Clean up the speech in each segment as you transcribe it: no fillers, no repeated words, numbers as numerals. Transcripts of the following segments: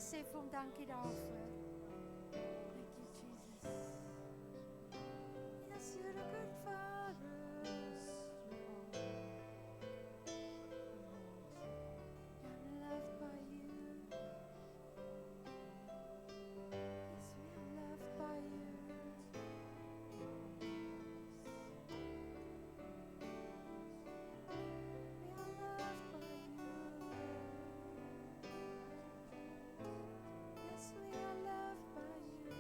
sê vir hom dankie daarvoor. Thank you, Jesus. Yes, you're a good Father. I'm loved by you. Yes, we are loved by you. We are loved by you. Yes, we are loved by you.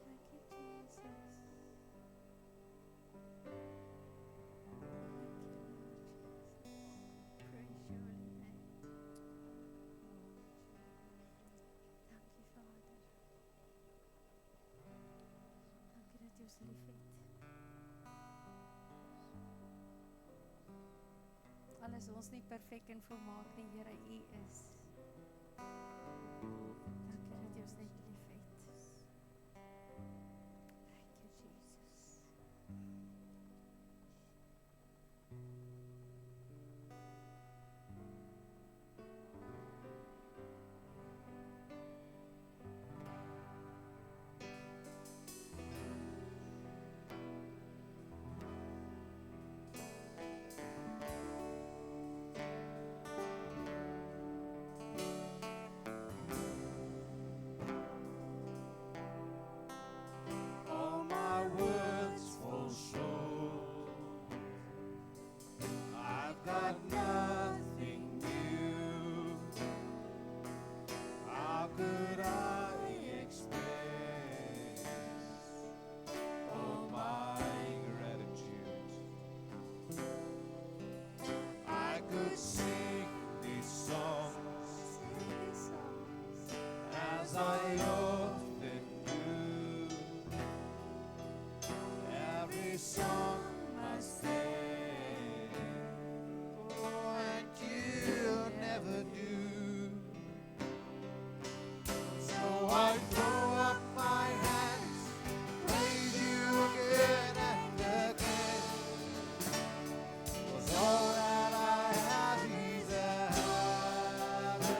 Thank you, Jesus. Thank you, Lord Jesus. Praise your holy name. Dank u, Vader. Dank u dat u ons lief het. Al is ons nie perfek en volmaak nie, Here, u is. Dank u dat u ons net lief het. Thank you, Jesus. All my words fall short. I've got nothing new. How could I express all my gratitude? I could sing these songs as I often do. Every song must end, oh, and you never do. So I throw up my hands, praise you again and again. 'Cause all that I have is a hallelujah.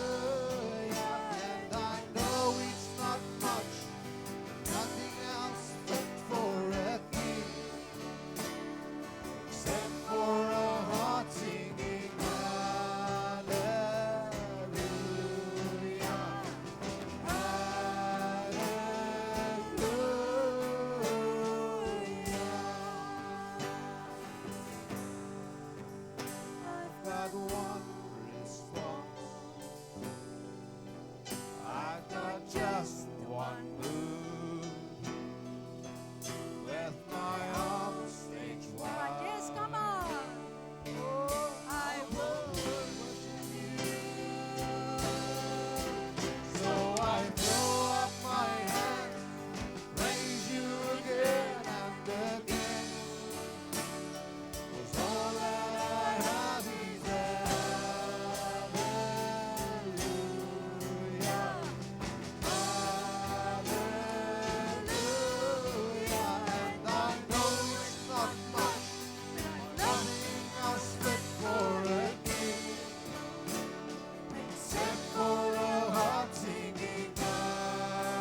Hallelujah. And I know it's not much, nothing else fit for a king, except for a heart singing hallelujah. I've got one response. I've got just one move. With my arms stretched wide. Yes, come on. I will worship you. So I throw up my hands, praise you again and again. 'Cause all that I have is a hallelujah. Hallelujah. And I know it's not much, nothing else fit for a king, except for a heart singing hallelujah.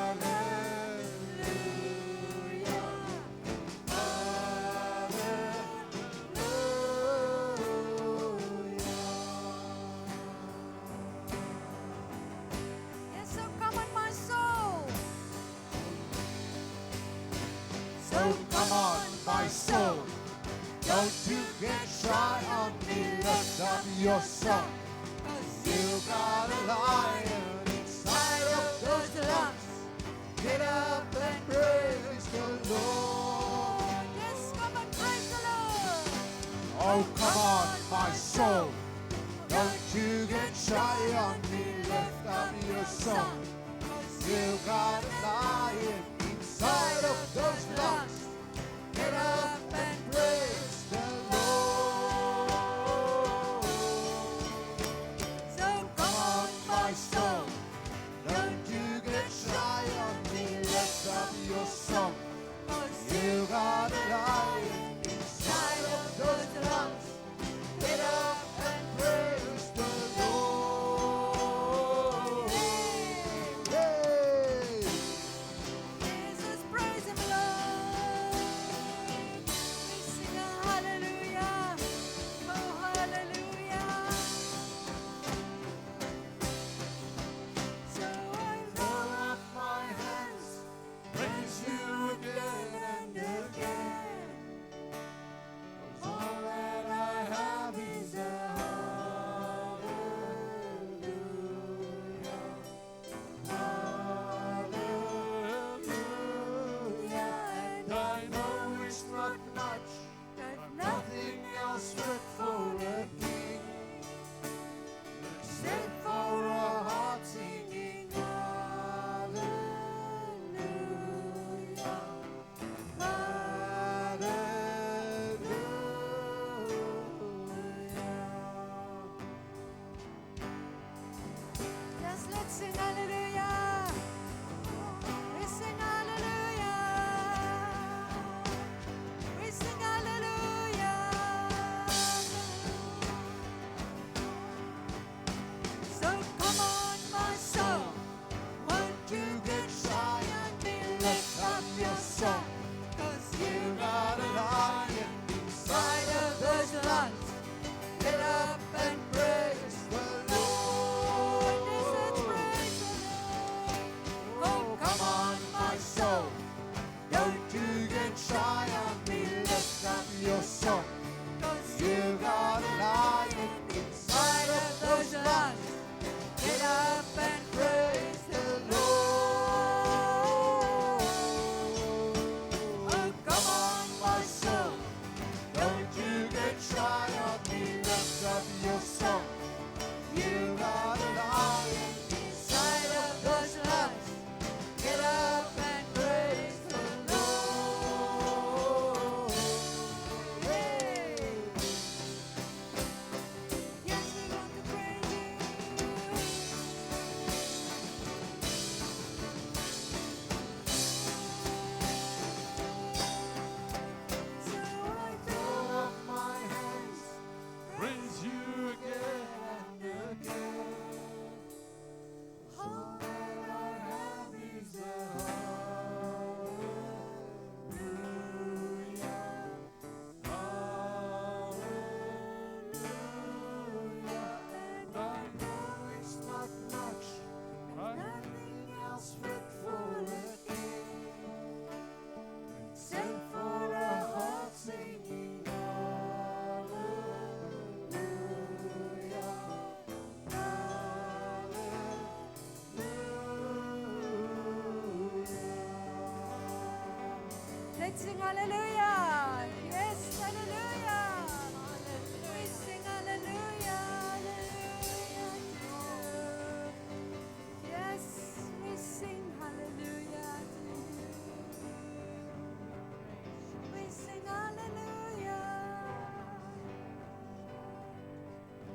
Yes, so come on, my soul. So come on, my soul, don't you get shy on me, lift up your song. 'Cause you got a lion inside of those lungs. Get up and praise the Lord. Yes, come on, praise the Lord. Oh, come on, my soul, don't you get shy on me, lift up your song. 'Cause you got a lion inside of those lungs. Get up and praise the Lord. So Come on, my soul, don't you get shy on me, lift up your song. 'Cause you got lift up your song. 'Cause you got a lion inside of those lungs. Get up and praise the Lord. Let's praise the Lord. Oh, come on, my soul. Don't you get shy on me. Lift up your song. 'Cause you got a lion inside of those lungs. Get up and praise the Lord. Oh, come on, my soul. Don't you get shy on me. Lift up your song. You got a lion inside of those lungs. Get up and praise the Lord. Hey. Yes, we want to praise you. So I Throw up my hands, praise you again and again. All that I have is a hallelujah, hallelujah. And I know it's not much, nothing else fit for a king, except for a heart singing hallelujah, hallelujah. let's sing hallelujah. Yes, hallelujah. We sing hallelujah. Hallelujah to you. Yes, we sing hallelujah to you. We sing hallelujah.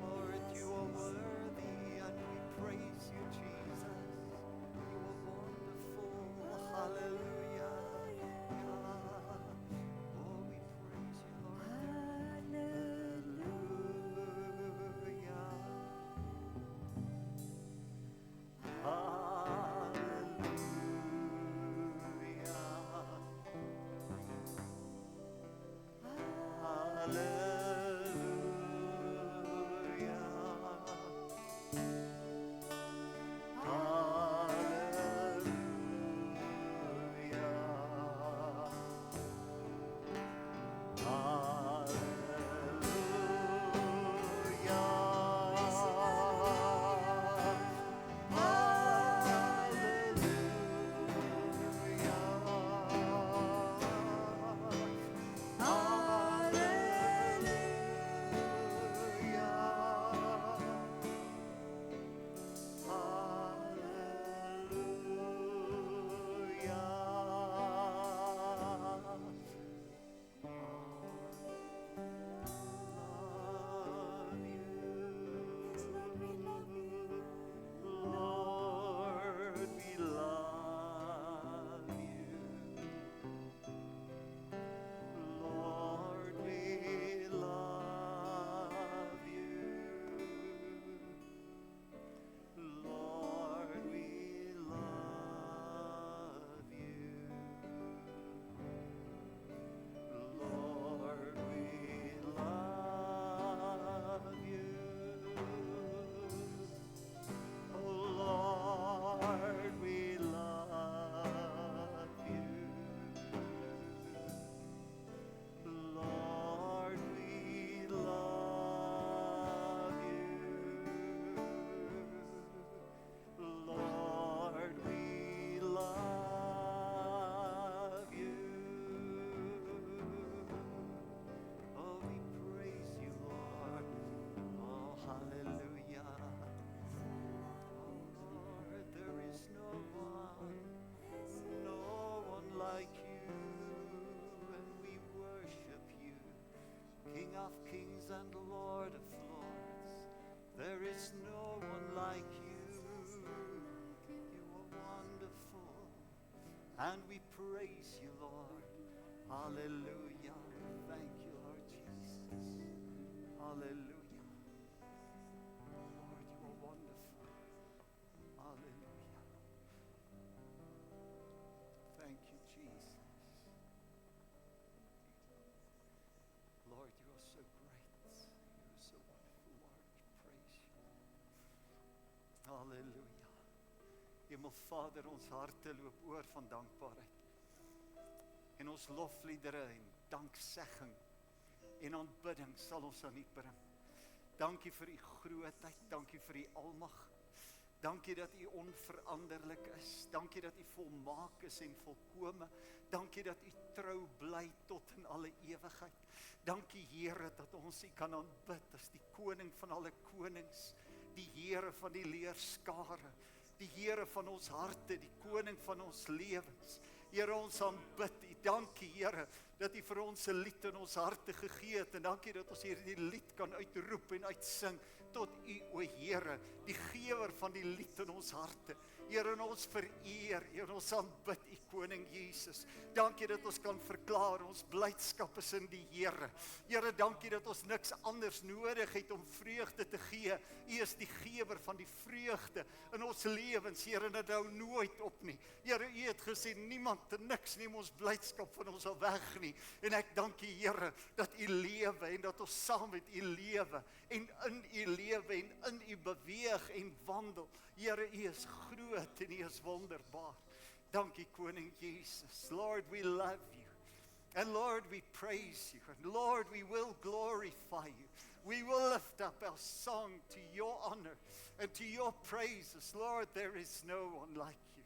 Lord, you are worthy and we praise you, Jesus. You are wonderful. Hallelujah. Oh, we praise you, Lord. Yes, Lord, we love you. Lord, we love you. Lord, we love you. Lord, we love you. Lord, we love you. Oh Lord, we love you. Lord, we love you. Lord, we love you. Oh, we praise you, Lord. Oh, hallelujah. Oh, Lord, there is no one like you, and we worship you, King of kings and Lord of lords. There is no one like you. You are wonderful, and we praise you, Lord. Hallelujah. Thank you, Lord Jesus. Hallelujah. Lord, you are wonderful. Hallelujah. Thank Halleluja. Hemelvader, ons harte loop oor van dankbaarheid. En ons lofliedere en danksegging en aanbidding sal ons aan U bring. Dankie vir U grootheid, dankie vir U almag. Dankie dat U onveranderlik is. Dankie dat U volmaak is en volkome. Dankie dat U trou bly tot in alle ewigheid. Dankie Here dat ons U kan aanbid as die koning van alle konings, die Here van die leerskare, die Here van ons harte, die koning van ons lewens. Here, ons aanbid U. Dankie Here dat U vir ons 'n lied in ons harte gegee het en dankie dat ons hierdie lied kan uitroep en uitsing tot U, o Here, die gewer van die lied in ons harte. Here, en ons vereer, Here, ons aanbid U koning Jesus. Dankie dat ons kan verklaar, ons blydskap is in die Here. Here, dankie dat ons niks anders nodig het om vreugde te gee. U is die gewer van die vreugde in ons lewens, Here, en dit hou nooit op nie. Here, U het gesê, niemand en niks neem ons blydskap van ons al weg nie. En ek dank U, Here, dat U lewe en dat ons saam met U lewe en in U lewe en in U beweeg en wandel. Here, U is groot en U is wonderbaar. Dankie koning Jesus. Lord, we love You. And Lord, we praise You. And Lord, we will glorify You. We will lift up our song to Your honor and to Your praises. Lord, there is no one like You.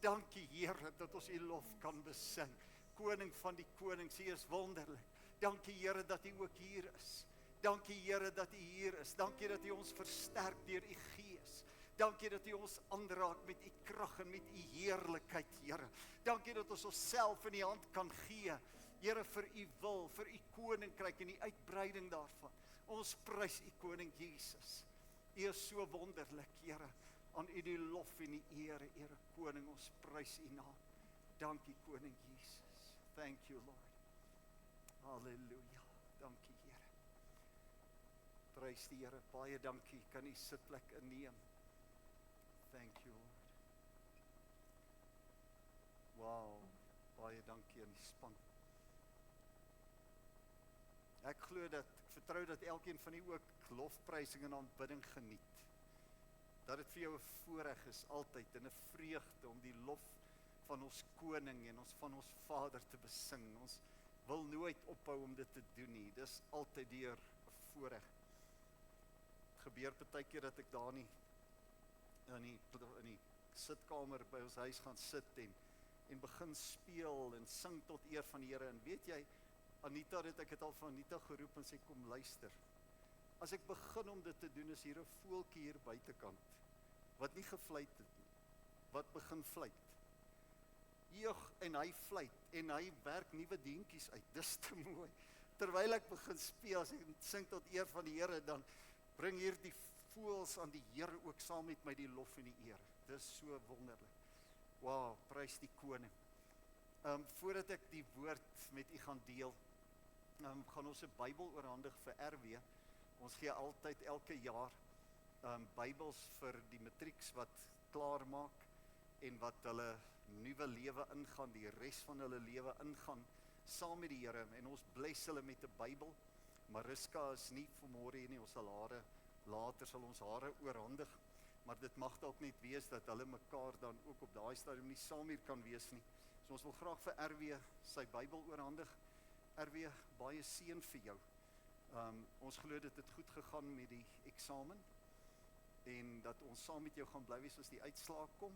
Dankie Here dat ons U lof kan besing. Koning van die konings, U is wonderlik. Dankie Here dat U ook hier is. Dankie Here dat U hier is. Dankie dat U ons versterk deur U Gees. Dankie dat U ons aanraak met U krag en met U heerlikheid, Here. Dankie dat ons onsself in U hand kan gee, Here, vir U wil, vir U koninkryk en die uitbreiding daarvan. Ons prys U koning Jesus. U is so wonderlik, Here. Aan U die lof en die ere, Here koning, ons prys U naam. Dankie koning Jesus. Thank You, Lord. Halleluja. Dankie Here. Prys die Here. Baie dankie. Kan U sitplek inneem. Thank You, Lord. Wow. Baie dankie aan die span. Ek vertrou dat elkeen van u ook lofprysing en aanbidding geniet. Dat dit vir jou 'n voorreg is altyd en 'n vreugde om die lof van ons koning en van ons Vader te besing. Ons wil nooit ophou om dit te doen nie. Dis altyd deur 'n voorreg. Het gebeur partykeer dat ek daar in die sitkamer by ons huis gaan sit en begin speel en sing tot eer van die Here. En weet jy, ek het al van Anita geroep en sê, kom luister. As ek begin om dit te doen, is hier 'n voeltjie hier buitekant, wat nie gefluit het nie, wat begin fluit. En hy fluit, en hy werk nuwe deentjies uit, dis te mooi. Terwyl ek begin speel, as ek sing tot eer van die Here, dan bring hier die voëls aan die Here ook saam met my die lof en die eer. Dis so wonderlik. Wow, prys die koning. Voordat ek die woord met u gaan deel, gaan ons 'n Bybel oorhandig vir RW. Ons gee altyd elke jaar Bybels vir die matrieks wat klaar maak en wat hulle nuwe lewe ingaan, die res van hulle lewe ingaan saam met die Here, en ons bless hulle met 'n Bybel. Mariska is nie vanmôre hier nie, ons sal later sal ons hare oorhandig, maar dit mag dalk net wees dat hulle mekaar dan ook op daai stadium nie saam hier kan wees nie. So ons wil graag vir RW sy Bybel oorhandig. RW, baie seën vir jou. Ons glo dit het goed gegaan met die eksamen en dat ons saam met jou gaan bly wees as die uitslae kom.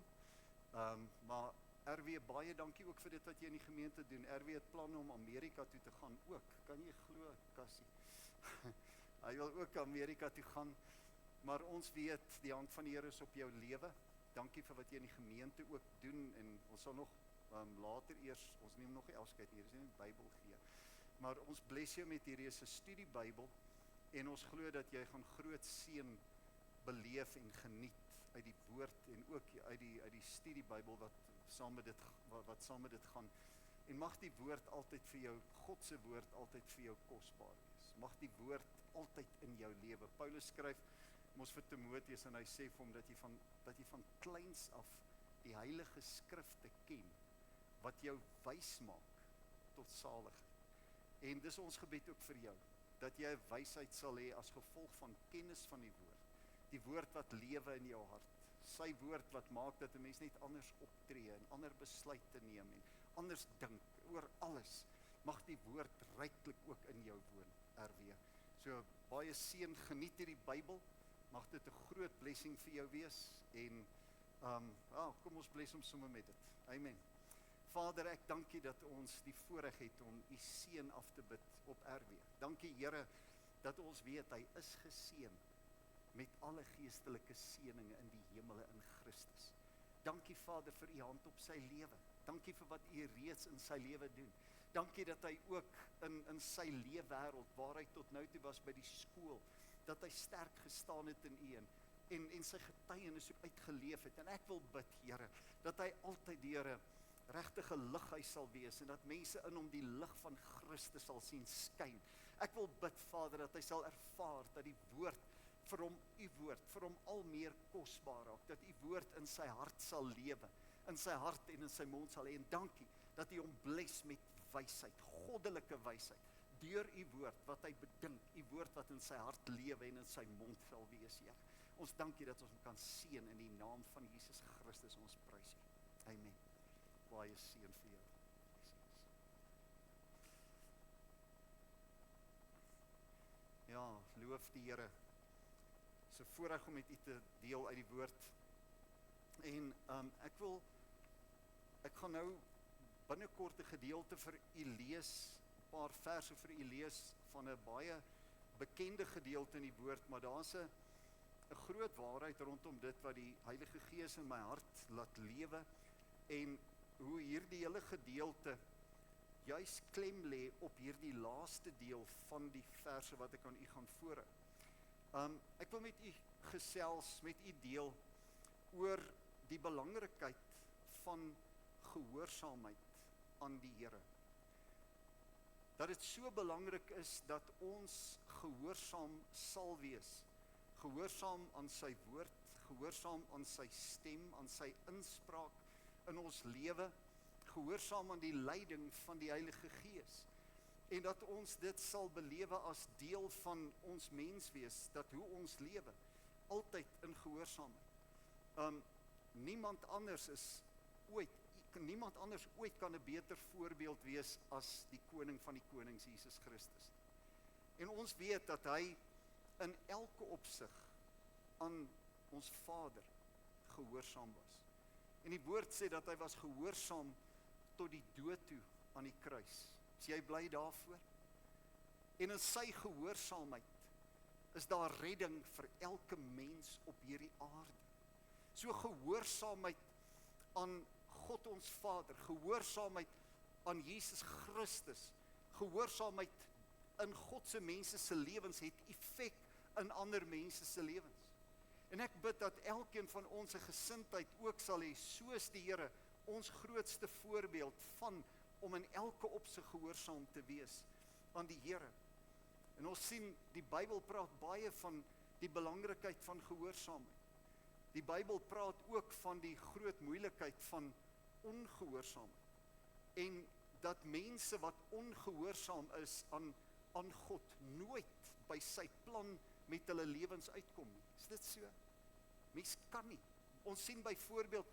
Maar RW, baie dankie ook vir dit wat jy in die gemeente doen. RW het planne om Amerika toe te gaan ook. Kan jy glo, Cassie? Hy wil ook Amerika toe gaan, maar ons weet die hand van die Here is op jou lewe. Dankie vir wat jy in die gemeente ook doen, en ons sal nog later eers, ons neem nog nie afskeid hier, ons neem die Bybel gee. Maar ons bless jou met hierdie is 'n studie Bybel, en ons glo dat jy gaan groot seën beleef en geniet uit die woord en ook uit die studie Bybel wat saam met dit gaan. En mag die woord altyd vir jou, God se woord altyd vir jou kosbaar wees. Mag die woord altyd in jou lewe. Paulus skryf mos vir Timoteus en hy sê vir hom dat jy van kleins af die heilige skrifte ken wat jou wys maak tot saligheid. En dis ons gebed ook vir jou, dat jy 'n wysheid sal hê as gevolg van kennis van die woord wat lewe in jou hart sy woord wat maak dat 'n mens net anders optree en ander besluite neem en anders dink oor alles. Mag die woord ryklik ook in jou woon, RW. So baie seën, geniet hierdie Bybel. Mag dit 'n groot blessing vir jou wees en kom ons bless hom sommer met dit. Amen. Vader, ek dank U dat ons die voorreg het om U seën af te bid op RW. Dankie Here dat ons weet hy is geseën met alle geestelike seëninge in die hemele in Christus. Dankie Vader vir U hand op sy lewe. Dankie vir wat U reeds in sy lewe doen. Dankie dat hy ook in sy leefwêreld waar hy tot nou toe was by die skool, dat hy sterk gestaan het in U en sy getuienis ook uitgeleef het. En ek wil bid, Here, dat hy altyd deur 'n regtige lighuis sal wees en dat mense in hom die lig van Christus sal sien skyn. Ek wil bid, Vader, dat hy sal ervaar dat die woord vir hom, U woord, vir hom al meer kosbaar raak, dat U woord in sy hart sal lewe, in sy hart en in sy mond sal hê. En dankie dat U hom bless met wysheid, goddelike wysheid, deur U woord wat hy bedink, U woord wat in sy hart lewe en in sy mond sal wees, Here. Ons dankie dat ons hom kan seën in die naam van Jesus Christus, ons prys U. Amen. Baie seën vir jou. Ja, loof die Here. So voorreg om met U te deel uit die woord. En ek gaan nou binnekort 'n gedeelte vir U lees, 'n paar verse vir U lees van 'n baie bekende gedeelte in die woord, maar daar's 'n groot waarheid rondom dit wat die Heilige Gees in my hart laat lewe en hoe hierdie hele gedeelte juis klem lê op hierdie laaste deel van die verse wat ek aan U gaan voorhou. Ek wil met U gesels, met U deel oor die belangrikheid van gehoorsaamheid aan die Here. Dat dit so belangrik is dat ons gehoorsaam sal wees. Gehoorsaam aan sy woord, gehoorsaam aan sy stem, aan sy inspraak in ons lewe, gehoorsaam aan die leiding van die Heilige Gees. En dat ons dit sal belewe as deel van ons menswees, dat hoe ons lewe, altyd in gehoorsaamheid. Niemand anders ooit kan 'n beter voorbeeld wees as die koning van die konings, Jesus Christus. En ons weet dat hy in elke opsig aan ons Vader gehoorsaam was. En die woord sê dat hy was gehoorsaam tot die dood toe aan die kruis. Is jy bly daarvoor? En in sy gehoorsaamheid is daar redding vir elke mens op hierdie aarde. So gehoorsaamheid aan God ons Vader, gehoorsaamheid aan Jesus Christus, gehoorsaamheid in God se mense se lewens het effek in ander mense se lewens. En ek bid dat elkeen van ons 'n gesindheid ook sal hê, soos die Here, ons grootste voorbeeld van om in elke opsig gehoorsaam te wees aan die Here. En ons sien, die Bybel praat baie van die belangrikheid van gehoorsaamheid. Die Bybel praat ook van die groot moeilikheid van ongehoorsaamheid. En dat mense wat ongehoorsaam is aan God, nooit by sy plan met hulle lewens uitkom nie. Is dit so? Mens kan nie. Ons sien byvoorbeeld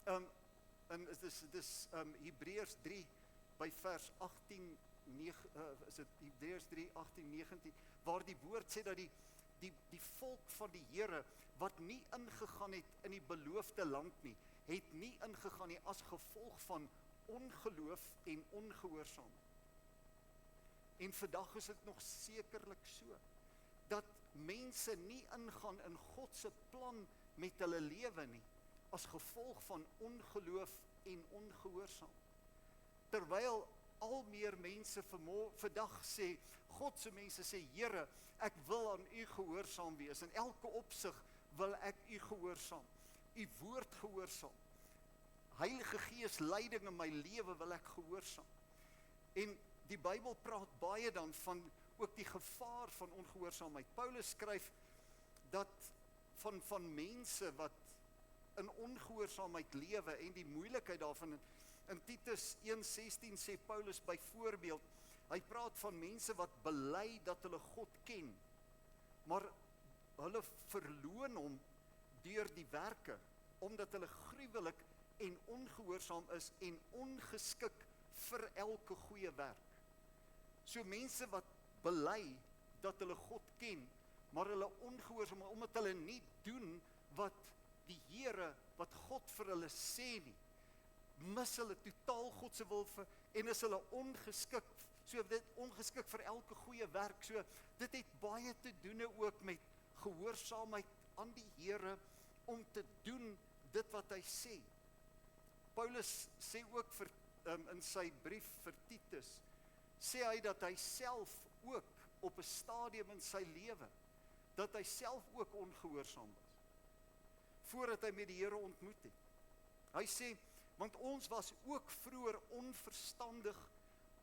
en dis Hebreërs 3 by vers 18, is dit Hebreërs 3, 18, 19, waar die woord sê dat die volk van die Here wat nie ingegaan het in die beloofde land nie, het nie ingegaan nie as gevolg van ongeloof en ongehoorsaamheid. En vandag is dit nog sekerlik so, dat mense nie ingaan in God se plan met hulle lewe nie, as gevolg van ongeloof en ongehoorsaam. Terwyl al meer mense vandag sê, God se mense sê, Here, ek wil aan U gehoorsaam wees, in elke opsig wil ek U gehoorsaam, U woord gehoorsaam, Heilige Gees leiding in my lewe wil ek gehoorsaam. En die Bybel praat baie dan van ook die gevaar van ongehoorsaamheid. Paulus skryf dat van mense wat in ongehoorsaamheid lewe en die moeilikheid daarvan. In Titus 1:16 sê Paulus byvoorbeeld, hy praat van mense wat bely dat hulle God ken, maar hulle verloon hom deur die werke omdat hulle gruwelik en ongehoorsaam is en ongeskik vir elke goeie werk. So mense wat bely dat hulle God ken, maar hulle ongehoorsaam, omdat hulle nie doen wat die Here, wat God vir hulle sê nie, mis hulle totaal God se wil vir, en is hulle ongeskik, so dit ongeskik vir elke goeie werk. So dit het baie te doen ook met gehoorsaamheid aan die Here om te doen dit wat hy sê. Paulus sê ook vir, in sy brief vir Titus, sê hy dat hy self ook op 'n stadium in sy lewe, dat hy self ook ongehoorsaam was, voordat hy met die Here ontmoet het. Hy sê, want ons was ook vroeër onverstandig,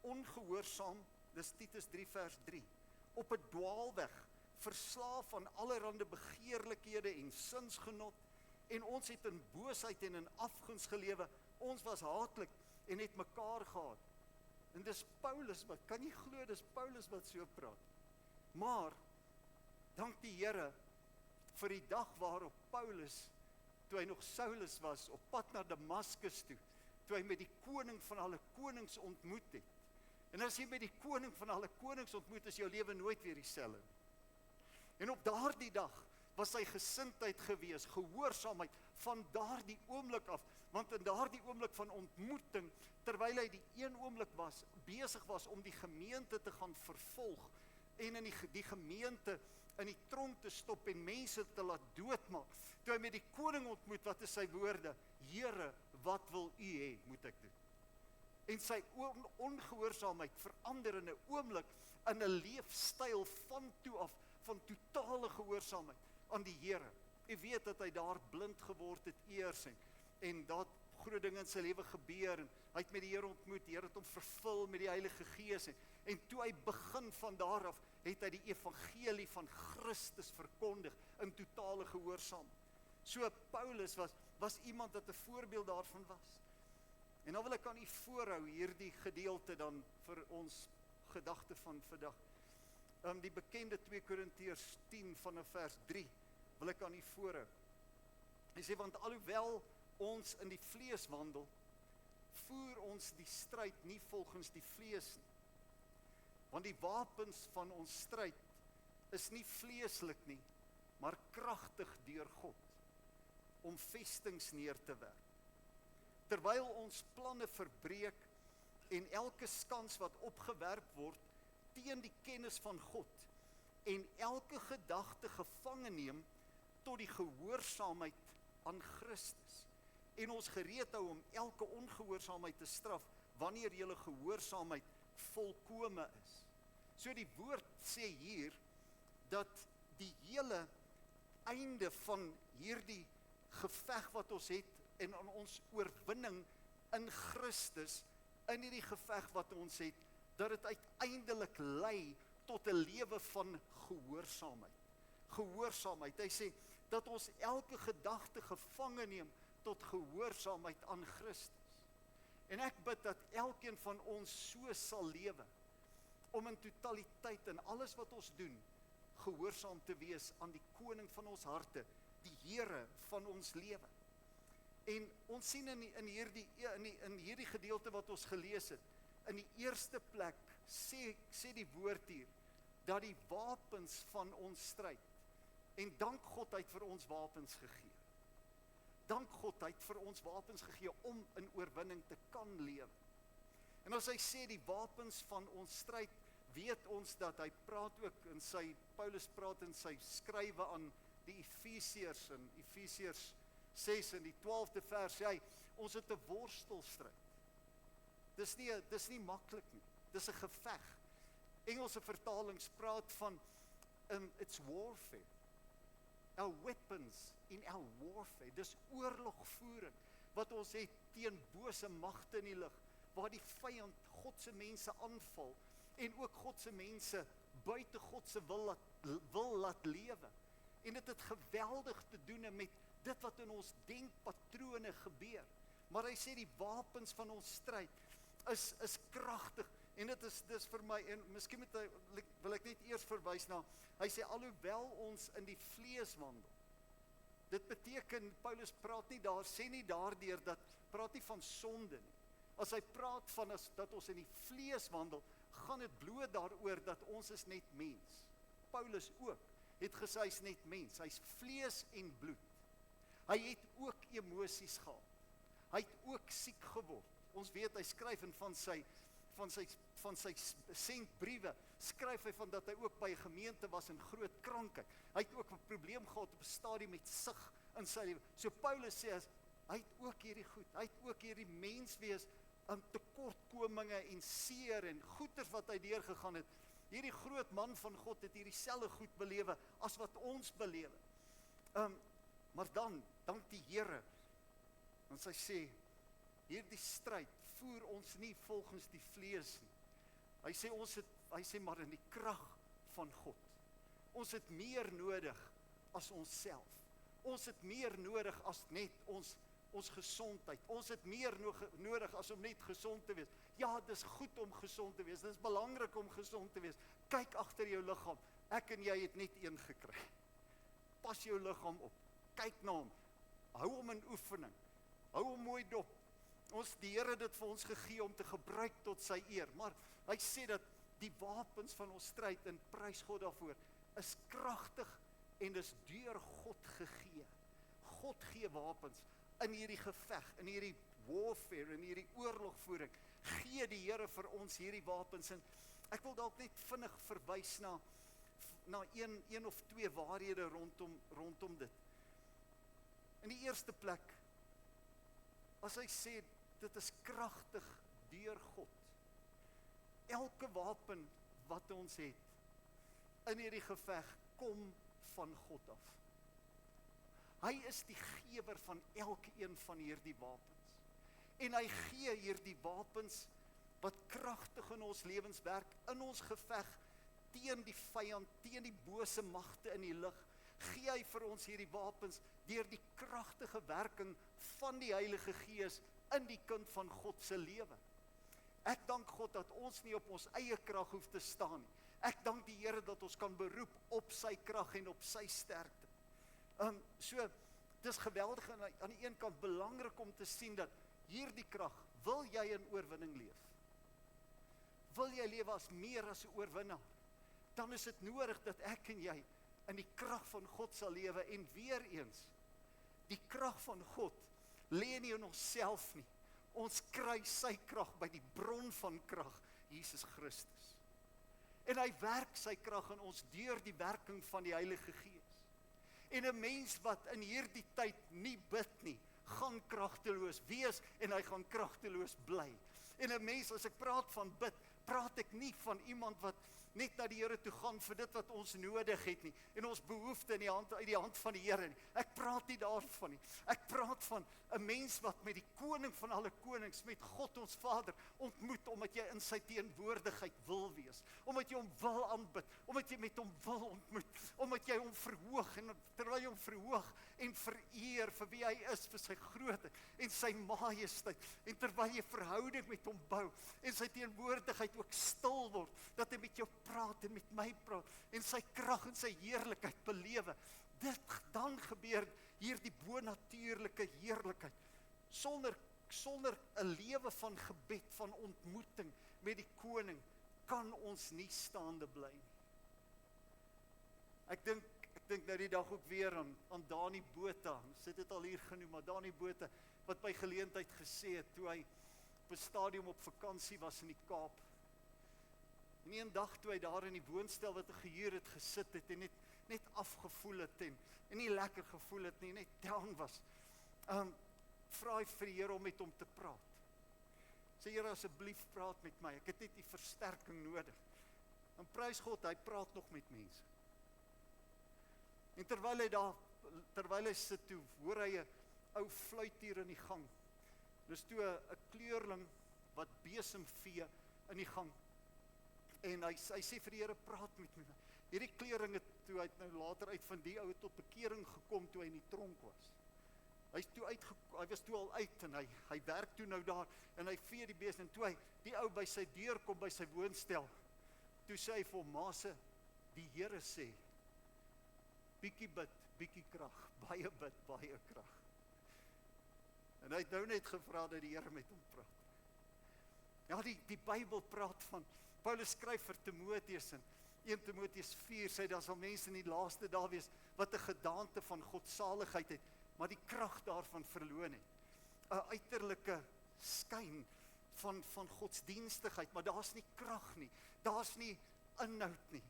ongehoorsaam, dis Titus 3 vers 3, op 'n dwaalweg, verslaaf aan allerhande begeerlikhede en sinsgenot, en ons het in boosheid en in afguns gelewe, ons was haatlik en het mekaar gehaat. En dis Paulus wat, kan jy glo, dis Paulus wat so praat. Maar, dank die Here vir die dag waarop Paulus, toe hy nog Saulus was, op pad na Damaskus toe hy met die koning van alle konings ontmoet het. En as jy met die koning van alle konings ontmoet, is jou lewe nooit weer dieselfde. En op daardie dag was sy gesindheid gewees, gehoorsaamheid van daardie oomblik af, want in daardie oomblik van ontmoeting, terwyl hy die een oomblik besig was om die gemeente te gaan vervolg, en in die gemeente in die tronk te stop en mense te laat doodmaak, toe hy met die koning ontmoet, wat is sy woorde? Here, wat wil u hê, moet ek doen? En sy ongehoorsaamheid verander in 'n oomblik in 'n leefstyl van toe af, van totale gehoorsaamheid aan die Here. U weet dat hy daar blind geword het eers, en dat groot dinge in sy lewe gebeur, en hy het met die Here ontmoet, die Here het hom vervul met die Heilige Gees, en toe hy begin van daar af, het hy die evangelie van Christus verkondig, in totale gehoorsaam. So Paulus was iemand wat 'n voorbeeld daarvan was. En dan wil ek aan u voorhou hierdie gedeelte dan vir ons gedagte van vandag. Die bekende 2 Korintiërs 10 vanaf vers 3 wil ek aan u voorhou. Hy sê, want alhoewel ons in die vlees wandel, voer ons die stryd nie volgens die vlees nie. Want die wapens van ons stryd is nie vleeslik nie, maar kragtig deur God, om vestings neer te werp. Terwyl ons planne verbreek en elke skans wat opgewerp word teen die kennis van God en elke gedagte gevange neem tot die gehoorsaamheid aan Christus en ons gereed hou om elke ongehoorsaamheid te straf wanneer julle gehoorsaamheid volkome is. So die woord sê hier dat die hele einde van hierdie geveg wat ons het en aan ons oorwinning in Christus, in hierdie geveg wat ons het, dat dit uiteindelik lei tot 'n lewe van gehoorsaamheid. Gehoorsaamheid, hy sê, dat ons elke gedagte gevange neem tot gehoorsaamheid aan Christus. En ek bid dat elkeen van ons so sal lewe, om in totaliteit in alles wat ons doen, gehoorsaam te wees aan die koning van ons harte, die Here van ons lewe. En ons sien in hierdie gedeelte wat ons gelees het, in die eerste plek sê die woord hier, dat die wapens van ons stryd, en dank God hy het vir ons wapens gegee. Dank God hy het vir ons wapens gegee om in oorwinning te kan lewe. En as hy sê die wapens van ons stryd, weet ons dat hy praat ook Paulus praat in sy skrywe aan die Efesiërs, in Efesiërs 6 in die 12de vers, sê hy, ons het 'n worstelstryd. Dis nie maklik nie, dis 'n geveg. Engelse vertalings praat van, it's warfare. Our weapons in our warfare, dis oorlogvoering, wat ons het teen bose magte in die lig, waar die vyand God se mense aanval, en ook God se mense buite God se wil laat lewe. En dit het geweldig te doen met dit wat in ons denkpatrone gebeur. Maar hy sê die wapens van ons stryd is kragtig, en dit is vir my, en miskien wil ek net eers verwys na, hy sê alhoewel ons in die vlees wandel, Dit beteken, Paulus praat nie daar, sê nie daardeur dat, praat nie van sonde nie. As hy praat van dat ons in die vlees wandel, gaan dit bloot daaroor dat ons is net mens. Paulus ook, het gesê hy's net mens, hy's vlees en bloed. Hy het ook emosies gehad. Hy het ook siek geword. Ons weet, hy skryf en van sy sendbriewe, skryf hy van dat hy ook by 'n gemeente was in groot krankheid. Hy het ook 'n probleem gehad op 'n stadium met sig in sy lewe. So Paulus sê, hy het ook hierdie goed, hy het ook hierdie menswees, tekortkominge en seer en goeters wat hy deurgegaan het. Hierdie groot man van God het hierdie selfde goed belewe as wat ons belewe. Maar dan, dank die Here, want hy sê, hierdie stryd voer ons nie volgens die vlees nie. Hy sê maar in die krag van God. Ons het meer nodig as onsself. Ons het meer nodig as net ons gesondheid. Ons het meer nodig as om net gesond te wees. Ja, dis goed om gesond te wees. Dis belangrik om gesond te wees. Kyk agter jou liggaam. Ek en jy het net een gekry. Pas jou liggaam op. Kyk na hom. Hou hom in oefening. Hou hom mooi dop. Die Here het dit vir ons gegee om te gebruik tot sy eer. Maar hy sê dat die wapens van ons stryd, en prys God daarvoor, is kragtig en is deur God gegee. God gee wapens in hierdie geveg, in hierdie warfare, in hierdie oorlogvoering. Gee die Here vir ons hierdie wapens. En ek wil dalk net vinnig verwys na een of twee waarhede rondom dit. In die eerste plek, as hy sê, dit is kragtig deur God. Elke wapen wat ons het in hierdie geveg kom van God af. Hy is die gewer van elke een van hierdie wapens. En hy gee hierdie wapens wat kragtig in ons lewens werk, in ons geveg teen die vyand, teen die bose magte in die lig. Gee hy vir ons hierdie wapens deur die kragtige werking van die Heilige Gees in die kind van God se lewe. Ek dank God dat ons nie op ons eie krag hoef te staan nie. Ek dank die Here dat ons kan beroep op sy krag en op sy sterkte. So, dis geweldig en aan die een kant belangrik om te sien dat hierdie krag, wil jy in oorwinning leef? Wil jy lewe as meer as 'n oorwinnaar? Dan is dit nodig dat ek en jy in die krag van God sal lewe. En weer eens, die krag van God lê nie in onsself nie. Ons kry sy krag by die bron van krag, Jesus Christus. En hy werk sy krag in ons deur die werking van die Heilige Gees. En 'n mens wat in hierdie tyd nie bid nie, gaan kragteloos wees en hy gaan kragteloos bly. En 'n mens, as ek praat van bid, praat ek nie van iemand wat net na die Here toe gaan vir dit wat ons nodig het nie, en ons behoefte uit die hand van die Here nie. Ek praat nie daarvan nie. Ek praat van 'n mens wat met die koning van alle konings, met God ons Vader, ontmoet, omdat jy in sy teenwoordigheid wil wees, omdat jy hom wil aanbid, omdat jy met hom wil ontmoet, omdat jy hom verhoog, en terwyl jy hom verhoog en vereer vir wie hy is, vir sy grootheid en sy majesteit, en terwyl jy verhouding met hom bou, en sy teenwoordigheid ook stil word, dat hy met jou praat en met my praat, en sy krag en sy heerlikheid belewe, dan gebeur hier die bonatuurlike heerlikheid, sonder 'n lewe van gebed, van ontmoeting met die koning, kan ons nie staande bly nie. Ek dink nou die dag ook weer aan Dani Botha, sit dit al hier genoem, maar Dani Botha, wat by geleentheid gesê het, toe hy op 'n stadium op vakansie was in die Kaap, en een dag toe hy daar in die woonstel wat hy gehuur het, gesit het, en net afgevoel het, en nie lekker gevoel het nie, net down was, vra hy vir die Here om met hom te praat. Sê, Here, asseblief praat met my, ek het net die versterking nodig. En prys God, hy praat nog met mense. En terwyl hy sit toe, hoor hy 'n ou fluit hier in die gang. Dis toe 'n kleurling wat besem vee in die gang. En hy sê vir die Here, praat met my. Hierdie kleurling het toe hy nou later uit van die ou tot bekering gekom toe hy in die tronk was. Hy was toe al uit en hy werk toe nou daar en hy vee die beeste, en toe hy die ou by sy deur kom by sy woonstel, toe sê hy vir hom, Mase, die Here sê, bietjie bid, bietjie krag, baie bid, baie krag. En hy het nou net gevra dat die Here met hom praat. Ja, die Bybel praat van, Paulus skryf vir Timoteus in 1 Timoteus 4, sê daar sal mense in die laaste dae wees, wat 'n gedaante van godsaligheid het, maar die krag daarvan verloon het. 'n Uiterlike skyn van godsdienstigheid, maar daar's nie krag nie, daar's nie inhoud nie.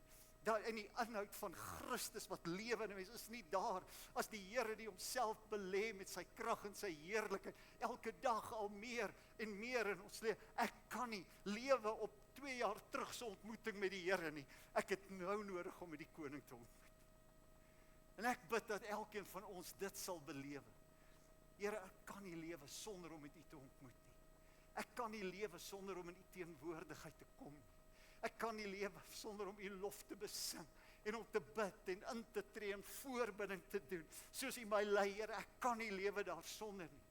Daar in die inhoud van Christus wat lewe in 'n mens is nie daar, as die Here die homself belê met sy krag en sy heerlikheid, elke dag al meer en meer in ons lewe. Ek kan nie lewe op 2 jaar terug se ontmoeting met die Here nie. Ek het nou nodig om met die koning te ontmoet. En ek bid dat elkeen van ons dit sal belewe. Here, ek kan nie lewe sonder om met U te ontmoet nie. Ek kan nie lewe sonder om in U teenwoordigheid te kom nie. Ek kan nie lewe sonder om U lof te besing en om te bid en in te tree en voorbidding te doen, soos U my lei, Here. Ek kan nie lewe daarsonder nie.